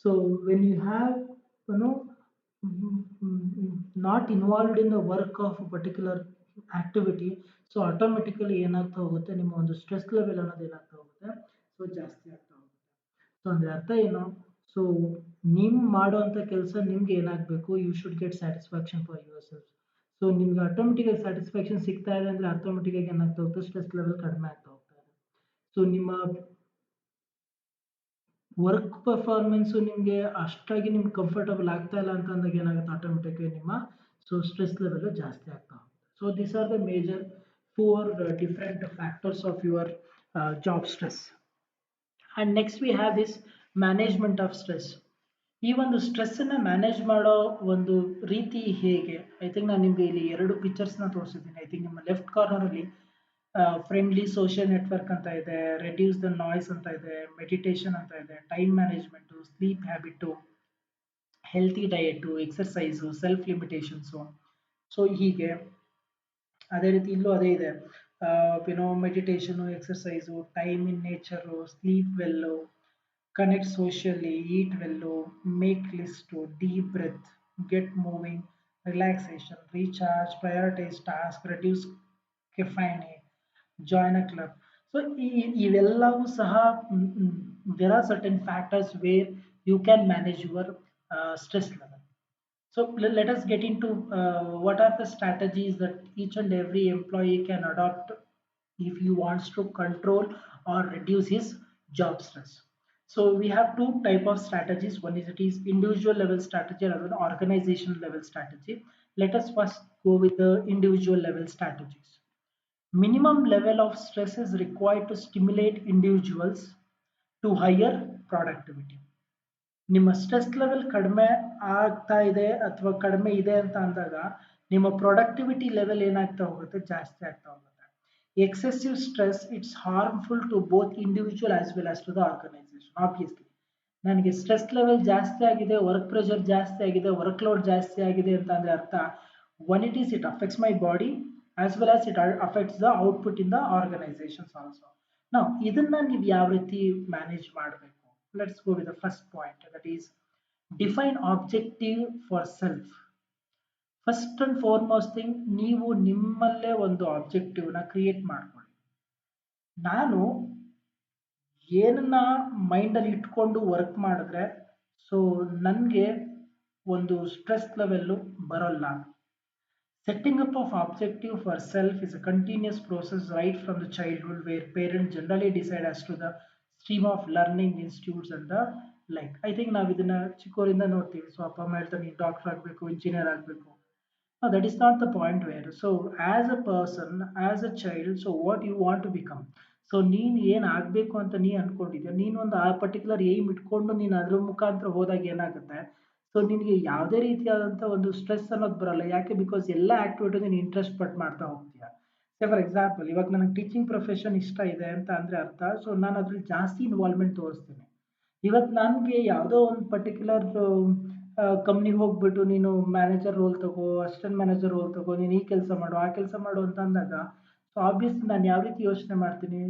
so when you have not involved in the work of a particular activity, so automatically ಏನಾಗ್ತಾ ಹೋಗುತ್ತೆ, ನಿಮ್ಮ ಒಂದು ಸ್ಟ್ರೆಸ್ ಲೆವೆಲ್ ಅನ್ನೋದು ಏನಾಗ್ತಾ ಹೋಗುತ್ತೆ, ಸೊ ಜಾಸ್ತಿ ಆಗ್ತಾ ಹೋಗುತ್ತೆ. ಸೊ ಅಂದ್ರೆ ಅರ್ಥ ಏನು, ಸೊ ನೀವು ಮಾಡುವಂಥ ಕೆಲಸ ನಿಮ್ಗೆ ಏನಾಗಬೇಕು, you should get satisfaction for yourself. So ನಿಮ್ಗೆ ಆಟೋಮೆಟಿಕಾಗಿ ಸ್ಯಾಟಿಸ್ಫ್ಯಾಕ್ಷನ್ ಸಿಗ್ತಾ ಇದೆ ಅಂದರೆ ಆಟೋಮೆಟಿಕಾಗಿ ಏನಾಗ್ತಾ ಹೋಗುತ್ತೆ, ಸ್ಟ್ರೆಸ್ ಲೆವೆಲ್ ಕಡಿಮೆ ಆಗ್ತಾ ಹೋಗ್ತಾ ಇದೆ. ಸೊ ನಿಮ್ಮ ವರ್ಕ್ ಪರ್ಫಾರ್ಮೆನ್ಸು ನಿಮಗೆ ಅಷ್ಟಾಗಿ ನಿಮ್ಗೆ ಕಂಫರ್ಟಬಲ್ ಆಗ್ತಾ ಇಲ್ಲ ಅಂತ ಅಂದಾಗ ಏನಾಗುತ್ತೆ, ಆಟೋಮೆಟಿಕ್ಕಾಗಿ ನಿಮ್ಮ ಸೊ ಸ್ಟ್ರೆಸ್ ಲೆವೆಲ್ ಜಾಸ್ತಿ ಆಗ್ತಾ ಹೋಗುತ್ತೆ. So these are the major 4 different factors of your job stress. And next we have this management of stress. ಈ ಒಂದು ಸ್ಟ್ರೆಸ್ಸನ್ನು ಮ್ಯಾನೇಜ್ ಮಾಡೋ ಒಂದು ರೀತಿ ಹೇಗೆ, ಐ ಥಿಂಕ್ ನಾನು ನಿಮಗೆ ಇಲ್ಲಿ 2 ಪಿಕ್ಚರ್ಸ್ನ ತೋರಿಸಿದ್ದೀನಿ. ಐ ಥಿಂಕ್ ನಿಮ್ಮ ಲೆಫ್ಟ್ ಕಾರ್ನರಲ್ಲಿ ಫ್ರೆಂಡ್ಲಿ ಸೋಷಿಯಲ್ ನೆಟ್ವರ್ಕ್ ಅಂತ ಇದೆ, ರೆಡ್ಯೂಸ್ ದ ನಾಯ್ಸ್ ಅಂತ ಇದೆ, ಮೆಡಿಟೇಷನ್ ಅಂತ ಇದೆ, time management, sleep habit, healthy diet, exercise, self limitations. So ಹೀಗೆ ಅದೇ ರೀತಿ ಇಲ್ಲೂ ಅದೇ ಇದೆ, meditation, exercise, time in nature, sleep well, connect socially, eat well, make list, deep breath, get moving, relaxation, recharge, prioritize task, reduce caffeine, join a club. So ಇವೆಲ್ಲವೂ ಸಹ there are certain factors where you can manage your stress level. So let us get into what are the strategies that each and every employee can adopt if he wants to control or reduce his job stress. So we have 2 type of strategies. One is it is individual level strategy and another organization level strategy. Let us first go with the individual level strategies. Minimum level of stress is required to stimulate individuals to higher productivity. ನಿಮ್ಮ stress level ಕಡಿಮೆ ಆಗ್ತಾ ಇದೆ ಅಥವಾ ಕಡಿಮೆ ಇದೆ ಅಂತ ಅಂದಾಗ ನಿಮ್ಮ ಪ್ರೊಡಕ್ಟಿವಿಟಿ ಲೆವೆಲ್ ಏನಾಗ್ತಾ ಹೋಗುತ್ತೆ, ಜಾಸ್ತಿ ಆಗ್ತಾ ಹೋಗುತ್ತೆ. Excessive stress it's harmful to both individual as well as to the organisation. Obviously ನನಗೆ ಸ್ಟ್ರೆಸ್ ಲೆವೆಲ್ ಜಾಸ್ತಿ ಆಗಿದೆ, ವರ್ಕ್ ಪ್ರೆಷರ್ ಜಾಸ್ತಿ ಆಗಿದೆ, ವರ್ಕ್ ಲೋಡ್ ಜಾಸ್ತಿ ಆಗಿದೆ ಅಂತ ಅಂದ್ರೆ ಅರ್ಥ one it is it affects my body as well as it affects the output in the organisations also. ನಾವು ಇದನ್ನ ನೀವು ಯಾವ ರೀತಿ ಮ್ಯಾನೇಜ್ ಮಾಡಬೇಕು, let's go with the first point, that is define objective for self. First and foremost thing, ನೀವು ನಿಮ್ಮಲ್ಲೇ ಒಂದು ಆಬ್ಜೆಕ್ಟಿವ್ನ create ಮಾಡ್ಕೊಳ್ಳಿ. ನಾನು ಏನನ್ನ ಮೈಂಡಲ್ಲಿ ಇಟ್ಕೊಂಡು ವರ್ಕ್ ಮಾಡಿದ್ರೆ ಸೊ ನನಗೆ ಒಂದು ಸ್ಟ್ರೆಸ್ ಲೆವೆಲ್ಲು ಬರೋಲ್ಲ. Setting up of objective for self is a continuous process right from the childhood, where parents generally decide as to the stream of learning institutes and the like. I think ನಾವು ಇದನ್ನ ಚಿಕ್ಕವರಿಂದ ನೋಡ್ತೀವಿ. So ಅಪ್ಪ ಅಮ್ಮ ಹೇಳ್ತಾರೆ ನೀನು doctor ಆಗಬೇಕು, engineer ಆಗಬೇಕು, No, that is not the point where. So, as a person, as a child, so what you want to become? So ನೀನ್ ಏನ್ ಆಗ್ಬೇಕು ಅಂತ ನೀ ಅನ್ಕೊಂಡಿದ್ಯಾ ನೀನ್ ಒಂದು ಆ ಪರ್ಟಿಕ್ಯುಲರ್ ಏಮ್ ಇಟ್ಕೊಂಡು ನೀನ್ ಅದ್ರ ಮುಖಾಂತರ ಹೋದಾಗ ಏನಾಗುತ್ತೆ ಸೊ ನಿನ್ಗೆ ಯಾವುದೇ ರೀತಿಯಾದಂತ ಒಂದು ಸ್ಟ್ರೆಸ್ ಅನ್ನೋದು ಬರಲ್ಲ ಯಾಕೆ ಬಿಕಾಸ್ ಎಲ್ಲ ಆಕ್ಟಿವಿಟಿ ನೀನು ಇಂಟ್ರೆಸ್ಟ್ ಪಟ್ಟು ಮಾಡ್ತಾ ಹೋಗ್ತೀಯಾ ಫಾರ್ ಎಕ್ಸಾಂಪಲ್ ಇವಾಗ ನನಗೆ ಟೀಚಿಂಗ್ ಪ್ರೊಫೆಷನ್ ಇಷ್ಟ ಇದೆ ಅಂತ ಅಂದ್ರೆ ಅರ್ಥ ಸೊ ನಾನು ಅದ್ರಲ್ಲಿ ಜಾಸ್ತಿ ಇನ್ವಾಲ್ವ್ಮೆಂಟ್ ತೋರಿಸ್ತೀನಿ ಇವತ್ತು ನನಗೆ ಯಾವುದೋ ಒಂದು ಪರ್ಟಿಕ್ಯುಲರ್ ಕಂಪ್ನಿಗೆ ಹೋಗ್ಬಿಟ್ಟು ನೀನು ಮ್ಯಾನೇಜರ್ ರೋಲ್ ತಗೋ ಅಸಿಸ್ಟೆಂಟ್ ಮ್ಯಾನೇಜರ್ ರೋಲ್ ತಗೋ ನೀನು ಈ ಕೆಲಸ ಮಾಡು ಆ ಕೆಲಸ ಮಾಡು ಅಂತ ಅಂದಾಗ ಸೊ ಆಬ್ವಿಯಸ್ಲಿ ನಾನು ಯಾವ ರೀತಿ ಯೋಚನೆ ಮಾಡ್ತೀನಿ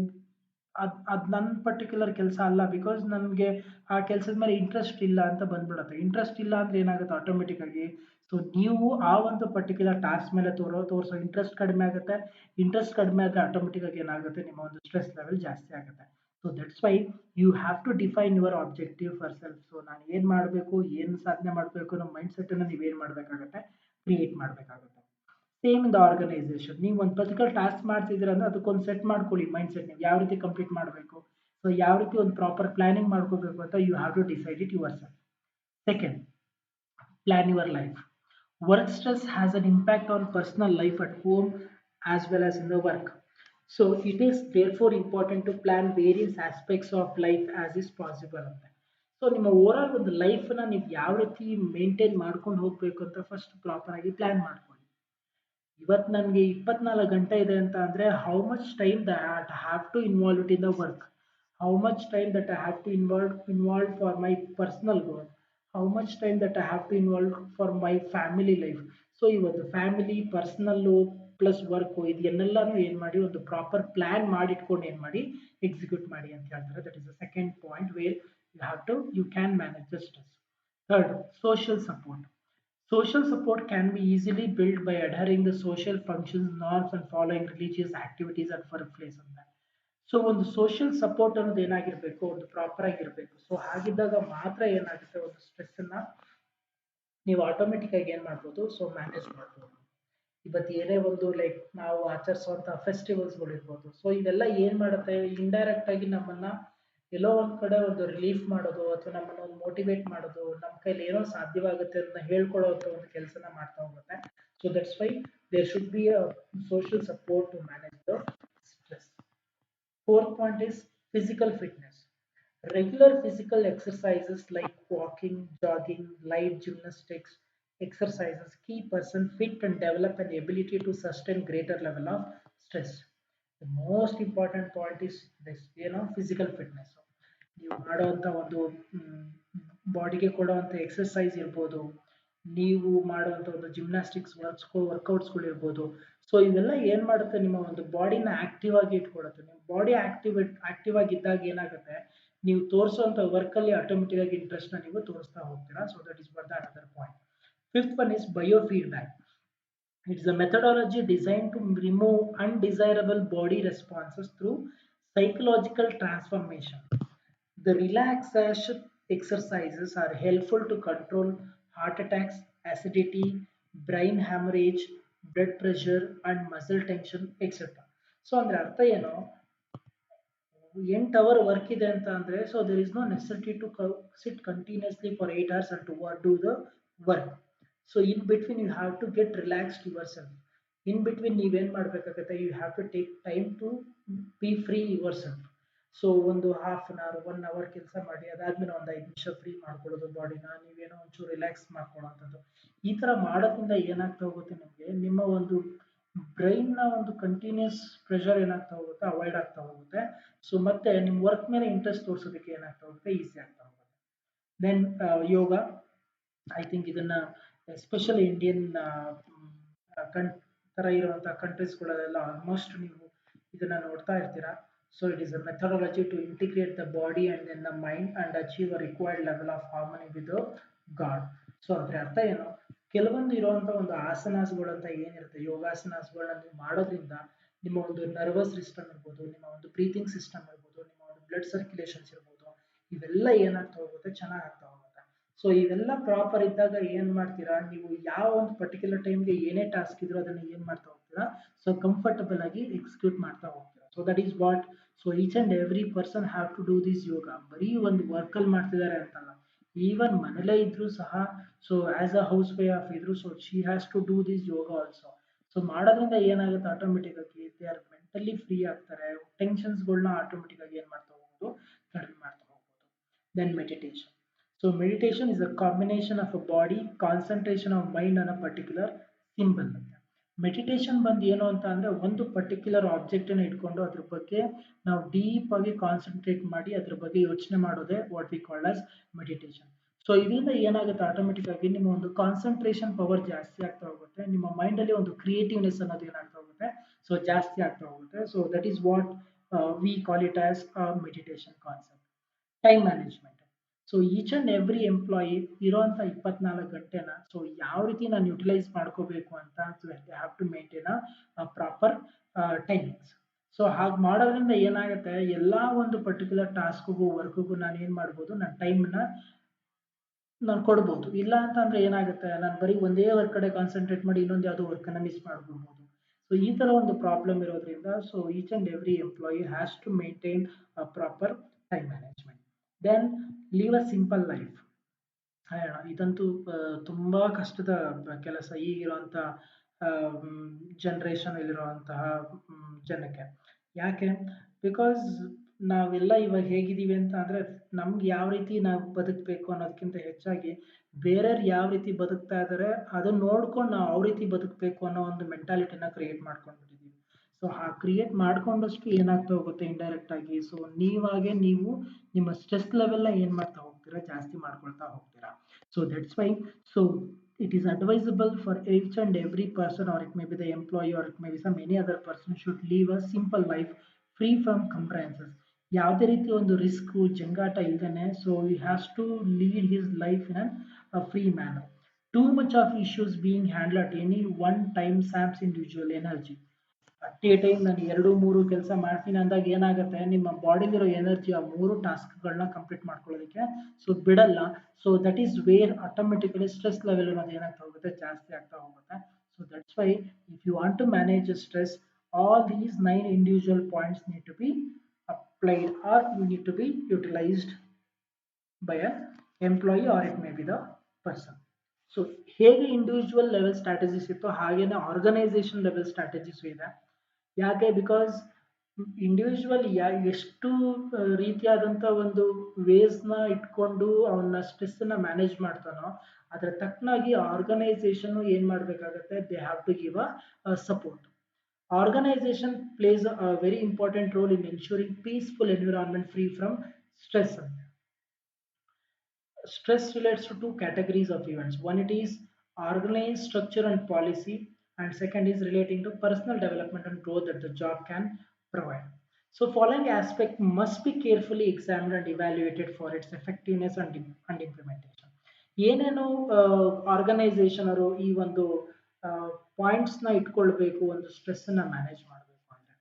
ಅದು ನನ್ನ ಪರ್ಟಿಕ್ಯುಲರ್ ಕೆಲಸ ಅಲ್ಲ ಬಿಕಾಸ್ ನನಗೆ ಆ ಕೆಲಸದ ಮೇಲೆ ಇಂಟ್ರೆಸ್ಟ್ ಇಲ್ಲ ಅಂತ ಬಂದ್ಬಿಡುತ್ತೆ ಇಂಟ್ರೆಸ್ಟ್ ಇಲ್ಲ ಅಂದ್ರೆ ಏನಾಗುತ್ತೆ ಆಟೋಮೆಟಿಕ್ ಆಗಿ ಸೊ ನೀವು ಆ ಒಂದು ಪರ್ಟಿಕ್ಯುಲರ್ ಟಾಸ್ಕ್ ಮೇಲೆ ತೋರಿಸೋ ಇಂಟ್ರೆಸ್ಟ್ ಕಡಿಮೆ ಆಗುತ್ತೆ ಇಂಟ್ರೆಸ್ಟ್ ಕಡಿಮೆ ಆದರೆ ಆಟೋಮೆಟಿಕ್ ಆಗಿ ಏನಾಗುತ್ತೆ ನಿಮ್ಮ ಒಂದು ಸ್ಟ್ರೆಸ್ ಲೆವೆಲ್ ಜಾಸ್ತಿ ಆಗುತ್ತೆ so that's why you have to define your objective for self so ನಾನು ಏನು ಮಾಡಬೇಕು ಏನು ಸಾಧನೆ ಮಾಡಬೇಕು ಅನ್ನೋ ಮೈಂಡ್ ಸೆಟ್ಟನ್ನು ನೀವೇನು ಮಾಡಬೇಕಾಗತ್ತೆ ಕ್ರಿಯೇಟ್ ಮಾಡಬೇಕಾಗುತ್ತೆ ಸೇಮ್ ಇನ್ ದ ಆರ್ಗನೈಸೇಷನ್ ನೀವು ಒಂದು ಪರ್ಟಿಕ್ಯುಲರ್ ಟಾಸ್ಕ್ ಮಾಡ್ತಿದ್ದೀರ ಅಂದ್ರೆ ಅದಕ್ಕೊಂದು ಸೆಟ್ ಮಾಡ್ಕೊಳ್ಳಿ ಮೈಂಡ್ ಸೆಟ್ ನೀವು ಯಾವ ರೀತಿ ಕಂಪ್ಲೀಟ್ ಮಾಡಬೇಕು ಸೊ ಯಾವ ರೀತಿ ಒಂದು ಪ್ರಾಪರ್ ಪ್ಲಾನಿಂಗ್ ಮಾಡ್ಕೋಬೇಕು ಅಂತ you have to decide it yourself second plan your life work stress has an impact on personal life at home as well as in the work. So it is therefore important to plan various aspects of life as is possible ಅಂತ so ನಿಮ್ಮ over all ಒಂದು ಲೈಫ್ನ ನೀವು ಯಾವ ರೀತಿ maintain ಮಾಡ್ಕೊಂಡು ಹೋಗಬೇಕು ಅಂತ first proper ಆಗಿ ಪ್ಲಾನ್ ಮಾಡ್ಕೊಳ್ಳಿ ಇವತ್ತು ನನಗೆ 24 ಗಂಟೆ ಇದೆ ಅಂತ ಅಂದರೆ how much time that have to involve it in the work how much time that I have to involve for my personal goal how much time that I have to involve for my family life so ಈ ಒಂದು family personal plus work ಇದನ್ನೆಲ್ಲನೂ ಏನು ಮಾಡಿ ಒಂದು proper plan ಮಾಡಿಟ್ಕೊಂಡು ಏನು ಮಾಡಿ execute ಮಾಡಿ ಅಂತ ಹೇಳ್ತಾರೆ that is the second point where you can manage the stress third social support social support can be easily built by adhering the social functions, norms and following religious activities at workplace ಅಂತ so ಒಂದು social support ಅನ್ನೋದು ಏನಾಗಿರ್ಬೇಕು ಒಂದು proper ಆಗಿರ್ಬೇಕು so ಹಾಗಿದ್ದಾಗ ಮಾತ್ರ ಏನಾಗುತ್ತೆ ಒಂದು ಸ್ಟ್ರೆಸ್ ಅನ್ನ ನೀವು ಆಟೋಮೆಟಿಕ್ ಆಗಿ ಏನ್ ಮಾಡ್ಬೋದು ಸೊ ಮ್ಯಾನೇಜ್ ಮಾಡ್ಬೋದು ಇವತ್ತು ಏನೇ ಒಂದು ಲೈಕ್ ನಾವು ಆಚರಿಸುವಂತಹ ಫೆಸ್ಟಿವಲ್ಸ್ಗಳು ಇರ್ಬೋದು ಸೊ ಇವೆಲ್ಲ ಏನ್ ಮಾಡುತ್ತೆ ಇಂಡೈರೆಕ್ಟ್ ಆಗಿ ನಮ್ಮನ್ನ ಎಲ್ಲೋ ಒಂದ್ ಕಡೆ ಒಂದು ರಿಲೀಫ್ ಮಾಡೋದು ಅಥವಾ ನಮ್ಮನ್ನ ಒಂದು ಮೋಟಿವೇಟ್ ಮಾಡೋದು ನಮ್ಮ ಕೈಲಿ ಏನೋ ಸಾಧ್ಯವಾಗುತ್ತೆ ಅಂತ ಹೇಳ್ಕೊಳ್ಳೋ ಒಂದು ಕೆಲಸನ ಮಾಡ್ತಾ ಹೋಗುತ್ತೆ so that's why there should be a social support to manage the stress fourth point is physical fitness regular physical exercises like walking jogging light gymnastics exercises keep person fit and develop an ability to sustain greater level of stress the most important point is this physical fitness ನೀವು ಮಾಡುವಂತ ಒಂದು ಬಾಡಿಗೆ ಕೊಡುವಂತ exercise ಇರ್ಬೋದು ನೀವು ಮಾಡುವಂತ ಒಂದು gymnastics ವರ್ಕೌಟ್ಸ್ಗಳು ಇರ್ಬೋದು ಸೊ ಇವೆಲ್ಲ ಏನ್ ಮಾಡುತ್ತೆ ನಿಮ್ಮ ಒಂದು ಬಾಡಿನ ಆಕ್ಟಿವ್ ಆಗಿ ಇಟ್ಕೊಡುತ್ತೆ ನಿಮ್ಮ ಬಾಡಿ ಆಕ್ಟಿವ್ ಆಗಿದ್ದಾಗ ಏನಾಗುತ್ತೆ ನೀವು ತೋರಿಸುವಂತ ವರ್ಕ್ ಅಲ್ಲಿ ಆಟೋಮೆಟಿಕ್ ಆಗಿ ಇಂಟ್ರೆಸ್ಟ್ ನ ನೀವು ತೋರಿಸ್ತಾ ಹೋಗ್ತೀರಾ so that is one another point fifth one is bio feedback it's a methodology designed to remove undesirable body responses through psychological transformation. The relaxation exercises are helpful to control heart attacks, acidity, brain hemorrhage, blood pressure, and muscle tension, etc. So ಅಂದ್ರೆ ಅರ್ಥ ಏನು 8 hour work ಇದೆ ಅಂತ ಅಂದ್ರೆ so there is no necessity to sit continuously for 8 hours and to do the work. So in between you have to get relaxed yourself. In between ನೀವೇನ್ ಮಾಡ್ಬೇಕಾಗತ್ತೆ you have to take time to be free yourself. So ಒಂದು half an hour 1 hour ಕೆಲಸ ಮಾಡಿ ಅದಾದ್ಮೇಲೆ ಒಂದು 5 ನಿಮಿಷ free ಮಾಡ್ಕೊಳ್ಳೋದು ಬಾಡಿನ ನೀವೇನೋ ಒಂಚೂರು ರಿಲ್ಯಾಕ್ಸ್ ಮಾಡ್ಕೊಳ್ಳೋಂಥದ್ದು ಈ ತರ ಮಾಡೋದ್ರಿಂದ ಏನಾಗ್ತಾ ಹೋಗುತ್ತೆ ನಿಮಗೆ ನಿಮ್ಮ ಒಂದು ಬ್ರೈನ್ ನ ಒಂದು ಕಂಟಿನ್ಯೂಸ್ ಪ್ರೆಷರ್ ಏನಾಗ್ತಾ ಹೋಗುತ್ತೆ ಅವಾಯ್ಡ್ ಆಗ್ತಾ ಹೋಗುತ್ತೆ ಸೊ ಮತ್ತೆ ನಿಮ್ಮ ವರ್ಕ್ ಮೇಲೆ ಇಂಟ್ರೆಸ್ಟ್ ತೋರಿಸೋದಕ್ಕೆ ಏನಾಗ್ತಾ ಹೋಗುತ್ತೆ ಈಸಿ ಆಗ್ತಾ ಹೋಗುತ್ತೆ ದೆನ್ ಯೋಗ ಐ ಥಿಂಕ್ ಇದನ್ನ ಎಸ್ಪೆಷಲಿ ಇಂಡಿಯನ್ ತರ ಇರುವಂತಹ ಕಂಟ್ರೀಸ್ಗಳಲ್ಲೆಲ್ಲ ಆಲ್ಮೋಸ್ಟ್ ನೀವು ಇದನ್ನ ನೋಡ್ತಾ ಇರ್ತೀರಾ so it is a methodology to integrate the body and then the mind and achieve a required level of harmony with god so ಅದ್ರ ಅರ್ಥ ಏನು ಕೆಲವೊಂದು ಇರುವಂತಹ ಒಂದು ಆಸನಾಸ್ಗಳು ಅಂತ ಏನಿರುತ್ತೆ ಯೋಗಾಸನಾಸ್ಗಳನ್ನ ನೀವು ಮಾಡೋದ್ರಿಂದ ನಿಮ್ಮ ಒಂದು ನರ್ವಸ್ ಸಿಸ್ಟಮ್ ಇರ್ಬೋದು ನಿಮ್ಮ ಒಂದು ಬ್ರೀತಿಂಗ್ ಸಿಸ್ಟಮ್ ಇರ್ಬೋದು ನಿಮ್ಮ ಒಂದು ಬ್ಲಡ್ ಸರ್ಕ್ಯುಲೇಷನ್ಸ್ ಇರ್ಬೋದು ಇವೆಲ್ಲ ಏನಾಗ್ತಾ ಹೋಗುತ್ತೆ ಚೆನ್ನಾಗ್ ಆಗ್ತಾ ಹೋಗುತ್ತೆ ಸೊ ಇವೆಲ್ಲ ಪ್ರಾಪರ್ ಇದ್ದಾಗ ಏನ್ ಮಾಡ್ತೀರಾ ನೀವು ಯಾವ ಒಂದು ಪರ್ಟಿಕ್ಯುಲರ್ ಟೈಮ್ಗೆ ಏನೇ ಟಾಸ್ಕ್ ಇದ್ರೂ ಅದನ್ನ ಏನ್ ಮಾಡ್ತಾ ಹೋಗ್ತೀರಾ ಸೊ ಕಂಫರ್ಟಬಲ್ ಆಗಿ ಎಕ್ಸಿಕ್ಯೂಟ್ ಮಾಡ್ತಾ ಹೋಗ್ತೀರಾ so that is what so each and every person have to do this yoga ಬರೀ ಒಂದು ವರ್ಕ್ ಅಲ್ಲಿ ಮಾಡ್ತಿದ್ದಾರೆ ಅಂತಲ್ಲ ಈವನ್ ಮನೇಲೇ ಇದ್ರೂ ಸಹ, so as a housewife ಇದ್ರು, so she has to do this yoga also. So ಮಾಡೋದ್ರಿಂದ ಏನಾಗುತ್ತೆ, ಆಟೋಮೆಟಿಕ್ ಆಗಿ ದೇ ಆರ್ ಮೆಂಟಲಿ ಫ್ರೀ ಆಗ್ತಾರೆ, ಟೆನ್ಷನ್ಸ್ಗಳನ್ನ ಆಟೋಮೆಟಿಕ್ ಆಗಿ ಏನ್ ಮಾಡ್ತಾ ಹೋಗ್ಬೋದು, ಕಡಿಮೆ ಮಾಡ್ತಾ ಹೋಗ್ಬೋದು. Then meditation. So meditation is a combination of a body concentration of mind on a particular symbol. Meditation ಬಂದು ಏನು ಅಂತ ಅಂದ್ರೆ, ಒಂದು ಪರ್ಟಿಕ್ಯುಲರ್ ಆಬ್ಜೆಕ್ಟ್ ಅನ್ನು ಇಟ್ಕೊಂಡು ಅದ್ರ ಬಗ್ಗೆ ನಾವು ಡೀಪ್ ಆಗಿ ಕಾನ್ಸಂಟ್ರೇಟ್ ಮಾಡಿ ಅದ್ರ ಬಗ್ಗೆ ಯೋಚನೆ ಮಾಡೋದೇ what we called as meditation. So ಇದರಿಂದ ಏನಾಗುತ್ತೆ, ಆಟೋಮೆಟಿಕ್ ಆಗಿ ನಿಮ್ಮ ಒಂದು ಕಾನ್ಸಂಟ್ರೇಷನ್ ಪವರ್ ಜಾಸ್ತಿ ಆಗ್ತಾ ಹೋಗುತ್ತೆ, ನಿಮ್ಮ ಮೈಂಡ್ ಅಲ್ಲಿ ಒಂದು ಕ್ರಿಯೇಟಿವ್ನೆಸ್ ಅನ್ನೋದು ಏನಾಗ್ತಾ ಹೋಗುತ್ತೆ, ಸೊ ಜಾಸ್ತಿ ಆಗ್ತಾ ಹೋಗುತ್ತೆ. So that is what we call it as meditation concept. Time management. So each and every employee ಇರೋಂಥ 24 ಗಂಟೆನ ಸೊ ಯಾವ ರೀತಿ ನಾನು ಯುಟಿಲೈಸ್ ಮಾಡ್ಕೋಬೇಕು ಅಂತ, so have to maintain a proper timings. So ಹಾಗೆ ಮಾಡೋದ್ರಿಂದ ಏನಾಗುತ್ತೆ, ಎಲ್ಲಾ ಒಂದು ಪರ್ಟಿಕ್ಯುಲರ್ ಟಾಸ್ಕ್ಗೂ ವರ್ಕ್ಗೂ ನಾನು ಏನ್ ಮಾಡ್ಬೋದು, ನನ್ನ ಟೈಮ್ನ ನಾನು ಕೊಡ್ಬೋದು. ಇಲ್ಲ ಅಂತಂದ್ರೆ ಏನಾಗುತ್ತೆ, ನಾನು ಬರೀ ಒಂದೇ ವರ್ಕ್ ಕಡೆ ಕಾನ್ಸಂಟ್ರೇಟ್ ಮಾಡಿ ಇನ್ನೊಂದು ಯಾವುದೋ ವರ್ಕನ್ನು ಮಿಸ್ ಮಾಡ್ಬಿಡ್ಬೋದು. ಸೊ ಈ ತರ ಒಂದು ಪ್ರಾಬ್ಲಮ್ ಇರೋದ್ರಿಂದ, so each and every employee has to maintain a proper time management. Then live a simple life. ಇದಂತೂ ತುಂಬಾ ಕಷ್ಟದ ಕೆಲಸ ಈಗಿರುವಂತ ಜನರೇಷನ್ ಇರುವಂತಹ ಜನಕ್ಕೆ. ಯಾಕೆ? ಬಿಕಾಸ್ ನಾವೆಲ್ಲ ಇವಾಗ ಹೇಗಿದ್ದೀವಿ ಅಂತ ಅಂದ್ರೆ, ನಮ್ಗೆ ಯಾವ ರೀತಿ ನಾವು ಬದುಕಬೇಕು ಅನ್ನೋದಕ್ಕಿಂತ ಹೆಚ್ಚಾಗಿ ಬೇರೆಯವ್ರು ಯಾವ ರೀತಿ ಬದುಕ್ತಾ ಇದಾರೆ ಅದನ್ನ ನೋಡ್ಕೊಂಡು ನಾವು ಯಾವ ರೀತಿ ಬದುಕಬೇಕು ಅನ್ನೋ ಒಂದು ಮೆಂಟಾಲಿಟಿನ ಕ್ರಿಯೇಟ್ ಮಾಡ್ಕೊಂಡ್ಬಿಟ್ಟಿದ್ದೀವಿ. ಸೊ ಆ ಕ್ರಿಯೇಟ್ ಮಾಡ್ಕೊಂಡಷ್ಟು ಏನಾಗ್ತಾ ಹೋಗುತ್ತೆ ಇಂಡೈರೆಕ್ಟ್ ಆಗಿ, ಸೊ ನೀವಾಗೆ ನೀವು ನಿಮ್ಮ ಸ್ಟ್ರೆಸ್ ಲೆವೆಲ್ನ ಏನ್ ಮಾಡ್ತಾ ಹೋಗ್ತೀರಾ, ಜಾಸ್ತಿ ಮಾಡ್ಕೊಳ್ತಾ ಹೋಗ್ತೀರಾ. So that's Y, so it is advisable for each and every person, or it may be the employee, or it may be some any other person, should live a simple life free from compromises. ಯಾವುದೇ ರೀತಿ ಒಂದು risk ಜಂಗಾಟ ಇಲ್ದೇನೆ, so he has to lead his life in a free manner. Too much of issues being handled at any one time saps individual energy. At A time ನಾನು 2-3 ಕೆಲಸ ಮಾಡ್ತೀನಿ ಅಂದಾಗ ಏನಾಗುತ್ತೆ, ನಿಮ್ಮ ಬಾಡಿಲಿರೋ ಎನರ್ಜಿ ಆ 3 ಟಾಸ್ಕ್ಗಳನ್ನ ಕಂಪ್ಲೀಟ್ ಮಾಡ್ಕೊಳ್ಳೋದಕ್ಕೆ ಸೊ ಬಿಡಲ್ಲ. So that is where automatically stress level ಅನ್ನೋದು ಏನಾಗ್ತಾ ಹೋಗುತ್ತೆ, ಜಾಸ್ತಿ ಆಗ್ತಾ ಹೋಗುತ್ತೆ. So that's why if you want to manage stress, all these 9 individual points need to be applied, or you need to be utilized by an employee, or it may be the person. So ಹೇಗೆ individual level strategies ಇತ್ತು, ಹಾಗೇನೆ organisation level strategies ಇದೆ. ಯಾಕೆ? Because individual ಎಷ್ಟು ರೀತಿಯಾದಂಥ ಒಂದು ವೇಸ್ನ ಇಟ್ಕೊಂಡು ಅವನ ಸ್ಟ್ರೆಸ್ನ ಮ್ಯಾನೇಜ್ ಮಾಡ್ತಾನೋ, ಅದರ ತಕ್ಕನಾಗಿ ಆರ್ಗನೈಸೇಷನ್ ಏನ್ ಮಾಡಬೇಕಾಗತ್ತೆ, they have to give a support. Organization plays a very important role in ensuring peaceful environment free from stress. Stress relates to two categories of events. One, it is organized structure and policy, and second is relating to personal development and growth that the job can provide. So following aspect must be carefully examined and evaluated for its effectiveness and implementation. ಏನೇನು organisation ಅವರು ಈ ಒಂದು points ನ ಇಟ್ಕೊಳ್ಬೇಕು ಒಂದು stress ಅನ್ನ manage ಮಾಡಬೇಕು ಅಂದ್ರೆ,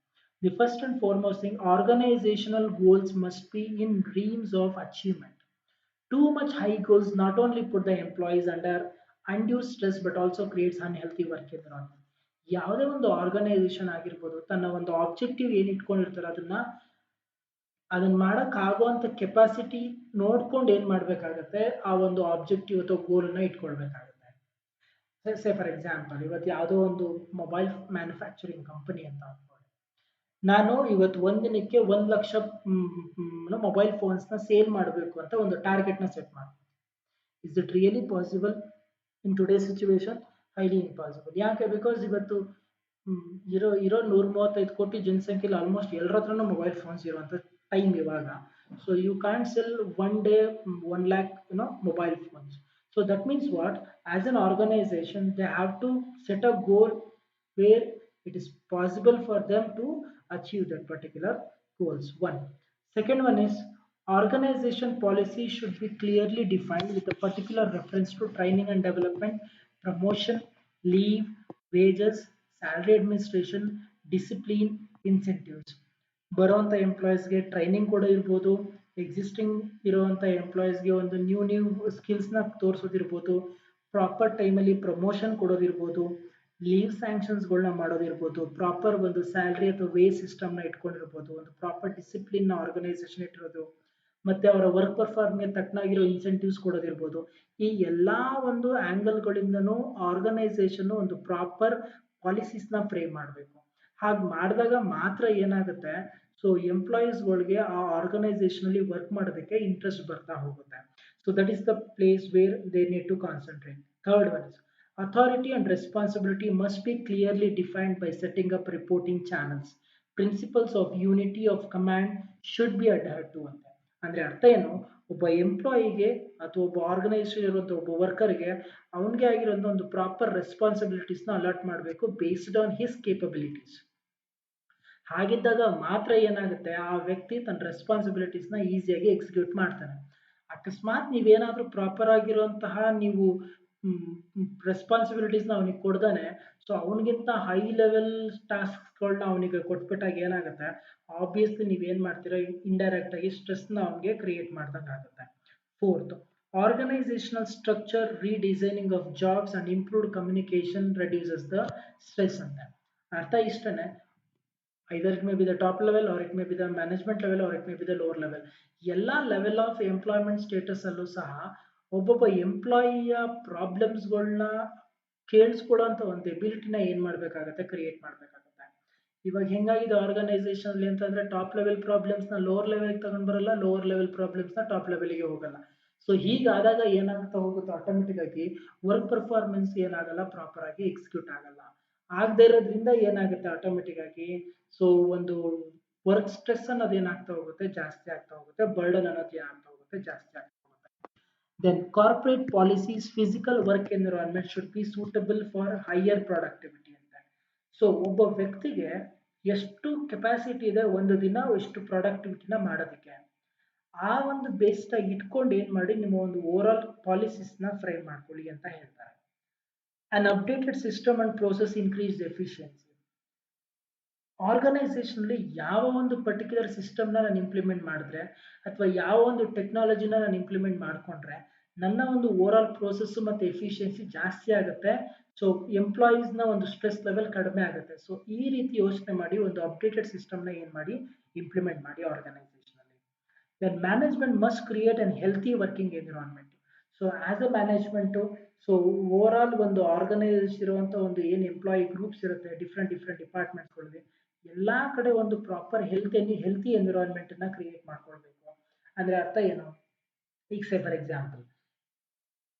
the first and foremost thing, organisational goals must be in dreams of achievement. Too much high goals not only put the employees under undue stress but also creates unhealthy work environment. ಯಾವುದೇ ಒಂದು organisation ಆಗಿರ್ಬೋದು, ತನ್ನ ಒಂದು objective ಏನ್ ಇಟ್ಕೊಂಡಿರ್ತಾರೆ ಅದನ್ನ ಮಾಡಕ್ ಆಗುವಂತ ಕೆಪಾಸಿಟಿ ನೋಡ್ಕೊಂಡು ಏನ್ ಮಾಡ್ಬೇಕಾಗತ್ತೆ, ಆ ಒಂದು ಆಬ್ಜೆಕ್ಟಿವ್ ಅಥವಾ ಗೋಲ್ ನ ಇಟ್ಕೊಳ್ಬೇಕಾಗತ್ತೆ. ಸೇ ಫಾರ್ ಎಕ್ಸಾಂಪಲ್, ಇವತ್ತು ಯಾವುದೋ ಒಂದು ಮೊಬೈಲ್ ಮ್ಯಾನುಫ್ಯಾಕ್ಚರಿಂಗ್ ಕಂಪನಿ ಅಂತ ಅನ್ಕೊಳ್ಳಿ. ನಾನು ಇವತ್ತು ಒಂದಿನಕ್ಕೆ 1 ಲಕ್ಷ ಮೊಬೈಲ್ ಫೋನ್ಸ್ ನ ಸೇಲ್ ಮಾಡಬೇಕು ಅಂತ ಒಂದು ಟಾರ್ಗೆಟ್ ನ ಸೆಟ್ ಮಾಡ್ತೀನಿ. Is it really possible in today situation? Highly impossible. ಯಾಕೆ? ಬಿಕಾಸ್ ಇವತ್ತು ಇರೋ 135 ಕೋಟಿ ಜನಸಂಖ್ಯೆಯಲ್ಲಿ ಆಲ್ಮೋಸ್ಟ್ ಎಲ್ಲರ ಹತ್ರನೂ ಮೊಬೈಲ್ ಫೋನ್ಸ್ ಇರುವಂತ ಟೈಮ್ ಇವಾಗ. So you can sell one day 1 lakh mobile phones. So that means what, as an organisation they have to set a goal where it is possible for them to achieve that particular goals. One. Second one is, organization policy should be clearly defined with a particular reference to training and development, promotion, leave, wages, salary administration, discipline, incentives. ಬರುವಂಥ ಎಂಪ್ಲಾಯೀಸ್ಗೆ training ಕೂಡ ಇರ್ಬೋದು, existing ಇರುವಂಥ ಎಂಪ್ಲಾಯೀಸ್ಗೆ ಒಂದು new ಸ್ಕಿಲ್ಸ್ನ ತೋರಿಸೋದಿರ್ಬೋದು, proper ಟೈಮಲ್ಲಿ promotion ಕೊಡೋದಿರ್ಬೋದು, leave ಸ್ಯಾಂಕ್ಷನ್ಸ್ಗಳನ್ನ ಮಾಡೋದಿರ್ಬೋದು, proper ಒಂದು salary ಅಥವಾ way ಸಿಸ್ಟಮ್ನ ಇಟ್ಕೊಂಡಿರ್ಬೋದು, ಒಂದು ಪ್ರಾಪರ್ ಡಿಸಿಪ್ಲಿನ್ ಆರ್ಗನೈಸೇಷನ್ ಇಟ್ಟಿರೋದು, ಮತ್ತೆ ಅವರ ವರ್ಕ್ ಪರ್ಫಾರ್ಮ್ಗೆ ತಕ್ಕನಾಗಿರೋ ಇನ್ಸೆಂಟಿವ್ಸ್ ಕೊಡೋದಿರ್ಬೋದು. ಈ ಎಲ್ಲಾ ಒಂದು ಆಂಗಲ್ಗಳಿಂದನೂ ಆರ್ಗನೈಸೇಷನ್ ಒಂದು ಪ್ರಾಪರ್ ಪಾಲಿಸೀಸ್ನ ಫ್ರೇಮ್ ಮಾಡಬೇಕು. ಹಾಗೆ ಮಾಡಿದಾಗ ಮಾತ್ರ ಏನಾಗುತ್ತೆ, ಸೊ ಎಂಪ್ಲಾಯೀಸ್ಗಳಿಗೆ ಆ ಆರ್ಗನೈಸೇಷನ್ ಅಲ್ಲಿ ವರ್ಕ್ ಮಾಡೋದಕ್ಕೆ ಇಂಟ್ರೆಸ್ಟ್ ಬರ್ತಾ ಹೋಗುತ್ತೆ. So that is the place where they need to concentrate. Third one is authority and responsibility must be clearly defined by setting up reporting channels. Principles of unity of command should be adhered to ಅಂತ. ಅಂದ್ರೆ ಅರ್ಥ ಏನು, ಒಬ್ಬ ಎಂಪ್ಲಾಯಿಗೆ ಅಥವಾ ಒಬ್ಬ organisation ಇರುವಂತ ಒಬ್ಬ ವರ್ಕರ್ಗೆ ಅವನಿಗೆ ಆಗಿರುವಂತ ಒಂದು ಪ್ರಾಪರ್ ರೆಸ್ಪಾನ್ಸಿಬಿಲಿಟೀಸ್ನ ಅಲಾಟ್ ಮಾಡಬೇಕು ಬೇಸ್ಡ್ ಆನ್ ಹಿಸ್ ಕೇಪಬಿಲಿಟೀಸ್. ಹಾಗಿದ್ದಾಗ ಮಾತ್ರ ಏನಾಗುತ್ತೆ, ಆ ವ್ಯಕ್ತಿ ತನ್ನ ರೆಸ್ಪಾನ್ಸಿಬಿಲಿಟೀಸ್ನ ಈಸಿಯಾಗಿ ಎಕ್ಸಿಕ್ಯೂಟ್ ಮಾಡ್ತಾನೆ. ಅಕಸ್ಮಾತ್ ನೀವೇನಾದ್ರೂ ಪ್ರಾಪರ್ ಆಗಿರುವಂತಹ ನೀವು ರೆಸ್ಪಾನ್ಸಿಬಿಲಿಟೀಸ್ನ ಅವನಿಗೆ ಕೊಡ್ದಾನೆ, ಸೊ ಅವನಿಗಿಂತ ಹೈ ಲೆವೆಲ್ ಟಾಸ್ಕ್ಗಳನ್ನ ಅವನಿಗೆ ಕೊಟ್ಬಿಟ್ಟಾಗ ಏನಾಗುತ್ತೆ, ಆಬ್ವಿಯಸ್ಲಿ ನೀವೇನ್ ಮಾಡ್ತೀರಾ, ಇಂಡೈರೆಕ್ಟ್ ಆಗಿ ಸ್ಟ್ರೆಸ್ನ ಅವನಿಗೆ ಕ್ರಿಯೇಟ್ ಮಾಡ್ದಂಗೆ ಆಗುತ್ತೆ. Fourth, organisational structure redesigning of jobs and improved communication reduces the stress ಅಂತ. ಅರ್ಥ ಇಷ್ಟನೇ, either it may be the top level or it may be the management level or it may be the lower level. ಎಲ್ಲ level of employment status ಅಲ್ಲೂ ಸಹ ಒಬ್ಬೊಬ್ಬ ಎಂಪ್ಲಾಯಿಯ ಪ್ರಾಬ್ಲಮ್ಸ್ಗಳನ್ನ ಕೇಳಿಸ್ಕೊಳ್ಳೋಂಥ ಒಂದು ಎಬಿಲಿಟಿನ ಏನ್ ಮಾಡ್ಬೇಕಾಗತ್ತೆ, ಕ್ರಿಯೇಟ್ ಮಾಡ್ಬೇಕಾಗತ್ತೆ. ಇವಾಗ ಹೆಂಗಾಗಿದೆ ಆರ್ಗನೈಸೇಷನ್ ಅಲ್ಲಿ ಅಂತಂದ್ರೆ ಟಾಪ್ ಲೆವೆಲ್ ಪ್ರಾಬ್ಲಮ್ಸ್ ನ ಲೋವರ್ ಲೆವೆಲ್ ತಗೊಂಡ್ ಬರಲ್ಲ, ಲೋವರ್ ಲೆವೆಲ್ ಪ್ರಾಬ್ಲಮ್ಸ್ ನ ಟಾಪ್ ಲೆವೆಲ್ಗೆ ಹೋಗಲ್ಲ. ಸೊ ಹೀಗಾದಾಗ ಏನಾಗ್ತಾ ಹೋಗುತ್ತೆ, ಆಟೋಮೆಟಿಕ್ ಆಗಿ ವರ್ಕ್ ಪರ್ಫಾರ್ಮೆನ್ಸ್ ಏನಾಗಲ್ಲ, ಪ್ರಾಪರ್ ಆಗಿ ಎಕ್ಸಿಕ್ಯೂಟ್ ಆಗಲ್ಲ. ಆಗದೆ ಇರೋದ್ರಿಂದ ಏನಾಗುತ್ತೆ, ಆಟೋಮೆಟಿಕ್ ಆಗಿ ಸೊ ಒಂದು ವರ್ಕ್ ಸ್ಟ್ರೆಸ್ ಅನ್ನೋದು ಏನಾಗ್ತಾ ಹೋಗುತ್ತೆ, ಜಾಸ್ತಿ ಆಗ್ತಾ ಹೋಗುತ್ತೆ. ಬರ್ಡನ್ ಅನ್ನೋದು ಏನಾಗ್ತಾ ಹೋಗುತ್ತೆ, ಜಾಸ್ತಿ ಆಗ್ತಾ ಹೋಗುತ್ತೆ. Then corporate policies physical work environment should be suitable for higher productivity ಅಂತ. ಸೊ ಒಬ್ಬ ವ್ಯಕ್ತಿಗೆ ಎಷ್ಟು ಕೆಪಾಸಿಟಿ ಇದೆ ಒಂದು ದಿನ ಎಷ್ಟು ಪ್ರೊಡಕ್ಟಿವಿಟಿನ ಮಾಡೋದಕ್ಕೆ, ಆ ಒಂದು ಬೇಸ್ಡ್ ಆಗಿ ಇಟ್ಕೊಂಡು ಏನ್ ಮಾಡಿ ನಿಮ್ಮ ಒಂದು ಓವರ್ ಆಲ್ ಪಾಲಿಸೀಸ್ನ ಫ್ರೇಮ್ ಮಾಡ್ಕೊಳ್ಳಿ ಅಂತ ಹೇಳ್ತಾರೆ. An updated system and process increase efficiency. Organisation ಅಲ್ಲಿ ಯಾವ ಒಂದು ಪರ್ಟಿಕ್ಯುಲರ್ ಸಿಸ್ಟಮ್ನ ನಾನು ಇಂಪ್ಲಿಮೆಂಟ್ ಮಾಡಿದ್ರೆ ಅಥವಾ ಯಾವ ಒಂದು ಟೆಕ್ನಾಲಜಿನ ನಾನು ಇಂಪ್ಲಿಮೆಂಟ್ ಮಾಡ್ಕೊಂಡ್ರೆ ನನ್ನ ಒಂದು ಓವರ್ ಆಲ್ ಪ್ರೋಸೆಸ್ ಮತ್ತೆ ಎಫಿಷಿಯನ್ಸಿ ಜಾಸ್ತಿ ಆಗುತ್ತೆ. ಸೊ ಎಂಪ್ಲಾಯೀಸ್ನ ಒಂದು ಸ್ಟ್ರೆಸ್ ಲೆವೆಲ್ ಕಡಿಮೆ ಆಗುತ್ತೆ. ಸೊ ಈ ರೀತಿ ಯೋಚನೆ ಮಾಡಿ ಒಂದು ಅಪ್ಡೇಟೆಡ್ ಸಿಸ್ಟಮ್ನ ಏನ್ ಮಾಡಿ ಇಂಪ್ಲಿಮೆಂಟ್ ಮಾಡಿ ಆರ್ಗನೈಸೇಷನ್ ಅಲ್ಲಿ. Then management must create an healthy working environment. So as a management, so over all ಒಂದು ಆರ್ಗನೈಸೇಷನ್ ಇರುವಂತ ಒಂದು ಏನು ಎಂಪ್ಲಾಯಿ ಗ್ರೂಪ್ಸ್ ಇರುತ್ತೆ, ಡಿಫ್ರೆಂಟ್ ಡಿಫ್ರೆಂಟ್ ಡಿಪಾರ್ಟ್ಮೆಂಟ್ಸ್ಗಳಿವೆ, ಎಲ್ಲಾ ಕಡೆ ಒಂದು ಪ್ರಾಪರ್ ಹೆಲ್ತಿ ಎನ್ವಿರಾನ್ಮೆಂಟ್ ಅನ್ನ ಕ್ರಿಯೇಟ್ ಮಾಡ್ಕೊಳ್ಬೇಕು. ಅಂದ್ರೆ ಅರ್ಥ ಏನು, ಈಗ ಸೇ ಫಾರ್ ಎಕ್ಸಾಂಪಲ್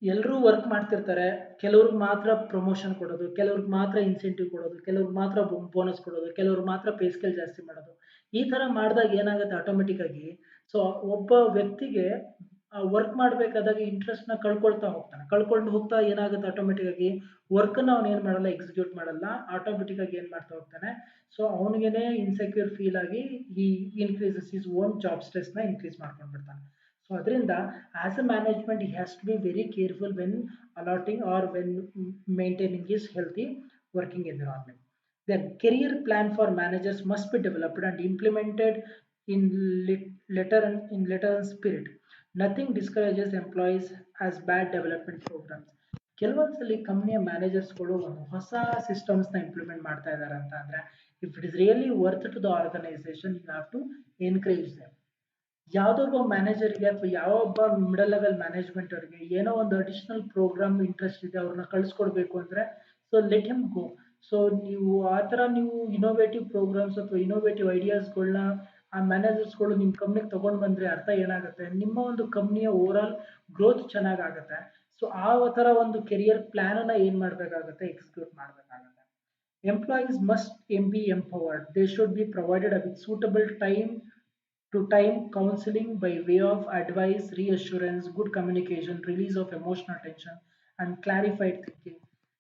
ಎಲ್ಲರೂ ವರ್ಕ್ ಮಾಡ್ತಿರ್ತಾರೆ, ಕೆಲವ್ರಿಗೆ ಮಾತ್ರ ಪ್ರಮೋಷನ್ ಕೊಡೋದು, ಕೆಲವ್ರಿಗೆ ಮಾತ್ರ ಇನ್ಸೆಂಟಿವ್ ಕೊಡೋದು, ಕೆಲವ್ರಿಗೆ ಮಾತ್ರ ಬೋನಸ್ ಕೊಡೋದು, ಕೆಲವ್ರಿಗೆ ಮಾತ್ರ ಪೇ ಸ್ಕೇಲ್ ಜಾಸ್ತಿ ಮಾಡೋದು. ಈ ತರ ಮಾಡಿದಾಗ ಏನಾಗುತ್ತೆ, ಆಟೋಮೆಟಿಕ್ ಆಗಿ ಸೊ ಒಬ್ಬ ವ್ಯಕ್ತಿಗೆ ವರ್ಕ್ ಮಾಡ್ಬೇಕಾದಾಗ ಇಂಟ್ರೆಸ್ಟ್ ನ ಕಳ್ಕೊಳ್ತಾ ಹೋಗ್ತಾನೆ. ಕಳ್ಕೊಂಡು ಹೋಗ್ತಾ ಏನಾಗುತ್ತೆ, ಆಟೋಮೆಟಿಕ್ ಆಗಿ ವರ್ಕ್ ನ ಅವ್ನು ಏನ್ ಮಾಡಲ್ಲ, ಎಕ್ಸಿಕ್ಯೂಟ್ ಮಾಡಲ್ಲ. ಆಟೋಮೆಟಿಕ್ ಆಗಿ ಏನ್ ಮಾಡ್ತಾ ಹೋಗ್ತಾನೆ, ಸೊ ಅವನಿಗೆನೆ ಇನ್ಸೆಕ್ಯೂರ್ ಫೀಲ್ ಆಗಿ ಈ increases his own job stress ನ ಇನ್ಕ್ರೀಸ್ ಮಾಡ್ಕೊಂಡು ಬಿಡ್ತಾನೆ. ಸೊ ಅದರಿಂದ as a management he has to be very careful when allotting or when maintaining his healthy working environment. Then career plan for managers must be developed and implemented in letter and spirit. Nothing discourages employees as bad development programs. ಕೆಲವೊಂದ್ಸಲಿ ಕಂಪ್ನಿಯ ಮ್ಯಾನೇಜರ್ಸ್ಗಳು ಒಂದು ಹೊಸ ಸಿಸ್ಟಮ್ಸ್ನ implement ಮಾಡ್ತಾ ಇದ್ದಾರೆ ಅಂತ ಅಂದ್ರೆ if it is really worth to the organisation you have to encourage them. ಯಾವುದೋ ಒಬ್ಬ ಮ್ಯಾನೇಜರ್ಗೆ ಅಥವಾ ಯಾವ ಒಬ್ಬ ಮಿಡಲ್ ಲೆವೆಲ್ ಮ್ಯಾನೇಜ್ಮೆಂಟ್ ಅವರಿಗೆ ಏನೋ ಒಂದು ಅಡಿಷನಲ್ ಪ್ರೋಗ್ರಾಮ್ ಇಂಟ್ರೆಸ್ಟ್ ಇದೆ, ಅವ್ರನ್ನ ಕಳಿಸ್ಕೊಡ್ಬೇಕು ಅಂದ್ರೆ ಸೊ ಲೆಟ್ ಹಿಮ್ ಗೋ. ಸೊ ನೀವು ಆ ಥರ ನೀವು ಇನೋವೇಟಿವ್ ಪ್ರೋಗ್ರಾಮ್ಸ್ ಅಥವಾ ಇನೋವೇಟಿವ್ ಐಡಿಯಾಸ್ಗಳನ್ನ ಆ ಮ್ಯಾನೇಜರ್ಸ್ಗಳು ನಿಮ್ಮ ಕಂಪ್ನಿಗೆ ತಗೊಂಡು ಬಂದ್ರೆ ಅರ್ಥ ಏನಾಗುತ್ತೆ, ನಿಮ್ಮ ಒಂದು ಕಂಪ್ನಿಯ ಓವರ್ ಆಲ್ ಗ್ರೋತ್ ಚೆನ್ನಾಗಾಗುತ್ತೆ. ಸೊ ಆ ಥರ ಒಂದು ಕೆರಿಯರ್ ಪ್ಲಾನ್ ಅನ್ನ ಏನ್ ಮಾಡಬೇಕಾಗುತ್ತೆ, ಎಕ್ಸಿಕ್ಯೂಟ್ ಮಾಡಬೇಕಾಗುತ್ತೆ. Employees must be empowered. They should be provided with suitable time to time counseling by way of advice, reassurance, good communication, release of emotional tension, and clarified thinking.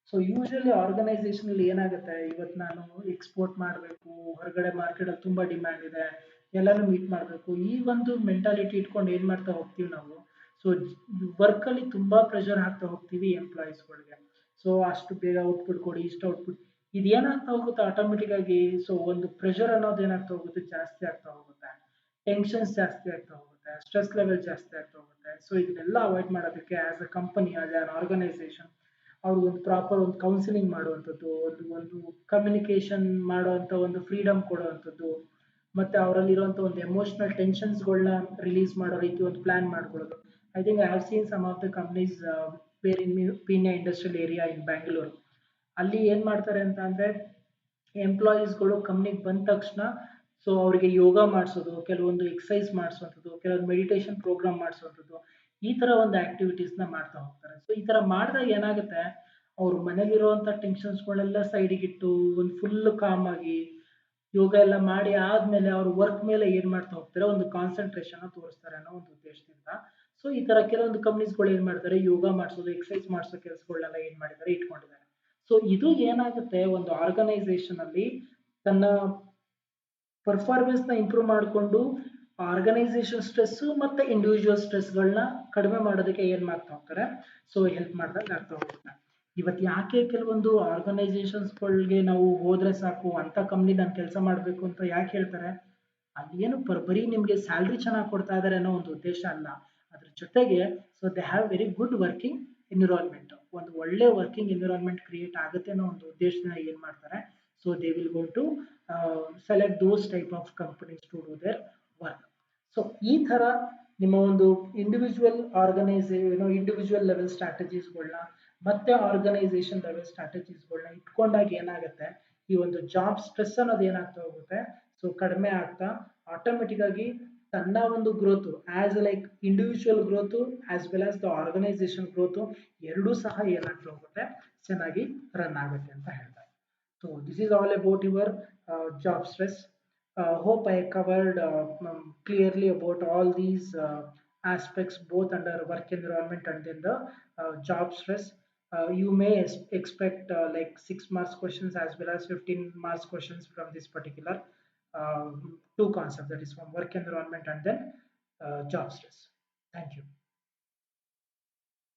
So usually organisation ಅಲ್ಲಿ ಏನಾಗುತ್ತೆ, ಇವತ್ತು ನಾನು export ಮಾಡಬೇಕು, ಹೊರಗಡೆ market ಅಲ್ಲಿ ತುಂಬಾ demand ಇದೆ, ಎಲ್ಲಾನು ಮೀಟ್ ಮಾಡಬೇಕು, ಈ ಒಂದು ಮೆಂಟಾಲಿಟಿ ಇಟ್ಕೊಂಡು ಏನ್ ಮಾಡ್ತಾ ಹೋಗ್ತೀವಿ ನಾವು, ಸೊ ವರ್ಕ್ ಅಲ್ಲಿ ತುಂಬಾ ಪ್ರೆಷರ್ ಹಾಕ್ತಾ ಹೋಗ್ತೀವಿ ಎಂಪ್ಲಾಯೀಸ್ಗಳಿಗೆ. ಸೊ ಅಷ್ಟು ಬೇಗ ಔಟ್ಪುಟ್ ಕೊಡಿ, ಇಷ್ಟು ಔಟ್ಪುಟ್, ಇದೇನಾಗ್ತಾ ಹೋಗುತ್ತೆ ಆಟೋಮೆಟಿಕ್ ಆಗಿ, ಸೊ ಒಂದು ಪ್ರೆಷರ್ ಅನ್ನೋದು ಏನಾಗ್ತಾ ಹೋಗುತ್ತೆ, ಜಾಸ್ತಿ ಆಗ್ತಾ ಹೋಗುತ್ತೆ, ಟೆನ್ಷನ್ಸ್ ಜಾಸ್ತಿ ಆಗ್ತಾ ಹೋಗುತ್ತೆ, ಸ್ಟ್ರೆಸ್ ಲೆವೆಲ್ ಜಾಸ್ತಿ ಆಗ್ತಾ ಹೋಗುತ್ತೆ. ಸೊ ಇದನ್ನೆಲ್ಲ ಅವಾಯ್ಡ್ ಮಾಡೋದಕ್ಕೆ as a company, as an organisation ಅವ್ರಿಗೆ ಒಂದು ಪ್ರಾಪರ್ ಒಂದು ಕೌನ್ಸಿಲಿಂಗ್ ಮಾಡುವಂಥದ್ದು, ಒಂದು ಕಮ್ಯುನಿಕೇಶನ್ ಮಾಡುವಂಥ ಒಂದು ಫ್ರೀಡಮ್ ಕೊಡುವಂಥದ್ದು, ಮತ್ತೆ ಅವರಲ್ಲಿರುವಂಥ ಒಂದು ಎಮೋಷನಲ್ ಟೆನ್ಷನ್ಸ್ಗಳನ್ನ ರಿಲೀಸ್ ಮಾಡೋ ರೀತಿ ಒಂದು ಪ್ಲಾನ್ ಮಾಡ್ಕೊಳ್ಳೋದು. I think I have seen some of the companies bear in Peenya industrial area in Bangalore. ಅಲ್ಲಿ ಏನು ಮಾಡ್ತಾರೆ ಅಂತ ಅಂದರೆ, ಎಂಪ್ಲಾಯೀಸ್ಗಳು ಕಂಪ್ನಿಗೆ ಬಂದ ತಕ್ಷಣ ಸೊ ಅವರಿಗೆ ಯೋಗ ಮಾಡಿಸೋದು, ಕೆಲವೊಂದು ಎಕ್ಸಸೈಸ್ ಮಾಡಿಸುವಂಥದ್ದು, ಕೆಲವೊಂದು ಮೆಡಿಟೇಷನ್ ಪ್ರೋಗ್ರಾಮ್ ಮಾಡಿಸುವಂಥದ್ದು, ಈ ಥರ ಒಂದು ಆಕ್ಟಿವಿಟೀಸ್ನ ಮಾಡ್ತಾ ಹೋಗ್ತಾರೆ. ಸೊ ಈ ಥರ ಮಾಡಿದಾಗ ಏನಾಗುತ್ತೆ, ಅವ್ರ ಮನೇಲಿರುವಂಥ ಟೆನ್ಷನ್ಸ್ಗಳೆಲ್ಲ ಸೈಡಿಗಿಟ್ಟು ಒಂದು ಫುಲ್ ಕಾಮ್ ಆಗಿ ಯೋಗ ಎಲ್ಲ ಮಾಡಿ ಆದ್ಮೇಲೆ ಅವ್ರ ವರ್ಕ್ ಮೇಲೆ ಏನ್ ಮಾಡ್ತಾ ಹೋಗ್ತಾರೆ, ಒಂದು ಕಾನ್ಸಂಟ್ರೇಷನ್ ತೋರಿಸ್ತಾರೆ ಅನ್ನೋ ಒಂದು ಉದ್ದೇಶದಿಂದ. ಸೊ ಈ ತರ ಕೆಲವೊಂದು ಕಂಪ್ನೀಸ್ಗಳು ಏನ್ ಮಾಡ್ತಾರೆ, ಯೋಗ ಮಾಡಿಸೋದು, ಎಕ್ಸಸೈಸ್ ಮಾಡಿಸೋ ಕೆಲಸಗಳನ್ನೆಲ್ಲ ಏನ್ ಮಾಡಿದ್ದಾರೆ, ಇಟ್ಕೊಂಡಿದ್ದಾರೆ. ಸೊ ಇದು ಏನಾಗುತ್ತೆ, ಒಂದು ಆರ್ಗನೈಸೇಷನ್ ಅಲ್ಲಿ ತನ್ನ ಪರ್ಫಾರ್ಮೆನ್ಸ್ ನ ಇಂಪ್ರೂವ್ ಮಾಡಿಕೊಂಡು ಆರ್ಗನೈಸೇಷನ್ ಸ್ಟ್ರೆಸ್ ಮತ್ತೆ ಇಂಡಿವಿಜುವಲ್ ಸ್ಟ್ರೆಸ್ಗಳನ್ನ ಕಡಿಮೆ ಮಾಡೋದಕ್ಕೆ ಏನ್ ಮಾಡ್ತಾ ಹೋಗ್ತಾರೆ, ಸೊ ಹೆಲ್ಪ್ ಮಾಡ್ದಂಗೆ ಆಗ್ತಾ ಹೋಗುತ್ತೆ. ಇವತ್ತು ಯಾಕೆ ಕೆಲವೊಂದು ಆರ್ಗನೈಸೇಷನ್ಸ್ಗಳಿಗೆ ನಾವು ಹೋದ್ರೆ ಸಾಕು ಅಂತ ಕಂಪ್ನಿ ನಾನು ಕೆಲಸ ಮಾಡಬೇಕು ಅಂತ ಯಾಕೆ ಹೇಳ್ತಾರೆ, ಅಲ್ಲಿ ಏನು ಬರೀ ನಿಮಗೆ ಸ್ಯಾಲ್ರಿ ಚೆನ್ನಾಗಿ ಕೊಡ್ತಾ ಇದಾರೆ ಅನ್ನೋ ಒಂದು ಉದ್ದೇಶ ಅಲ್ಲ. ಅದ್ರ ಜೊತೆಗೆ so they have very good working environment, ಒಂದು ಒಳ್ಳೆ ವರ್ಕಿಂಗ್ ಎನ್ವಿರಾನ್ಮೆಂಟ್ ಕ್ರಿಯೇಟ್ ಆಗುತ್ತೆ ಅನ್ನೋ ಒಂದು ಉದ್ದೇಶನ ಏನ್ ಮಾಡ್ತಾರೆ, so they will go to select those type of companies to do their work. So ಈ ತರ ನಿಮ್ಮ ಒಂದು ಇಂಡಿವಿಜುವಲ್ ಲೆವೆಲ್ ಸ್ಟ್ರಾಟಜೀಸ್ಗಳನ್ನ ಮತ್ತೆ ಆರ್ಗನೈಸೇಷನ್ ಲೆವೆಲ್ ಸ್ಟ್ರಾಟಜೀಸ್ಗಳನ್ನ ಇಟ್ಕೊಂಡಾಗ ಏನಾಗುತ್ತೆ, ಈ ಒಂದು ಜಾಬ್ ಸ್ಟ್ರೆಸ್ ಅನ್ನೋದು ಏನಾಗ್ತಾ ಹೋಗುತ್ತೆ, ಸೊ ಕಡಿಮೆ ಆಗ್ತಾ ಆಟೋಮೆಟಿಕ್ ಆಗಿ ತನ್ನ ಒಂದು growth as like individual growth as well as the organisation growth ಎರಡೂ ಸಹ ಏನಾಗ್ತಾ ಹೋಗುತ್ತೆ, ಚೆನ್ನಾಗಿ ರನ್ ಆಗುತ್ತೆ ಅಂತ ಹೇಳ್ತಾರೆ. So this is all about your job stress. Hope I covered clearly about all these aspects both under work environment and then the job stress. You may expect like 6 marks questions as well as 15 marks questions from this particular two concepts, that is from work environment and then job stress. Thank you.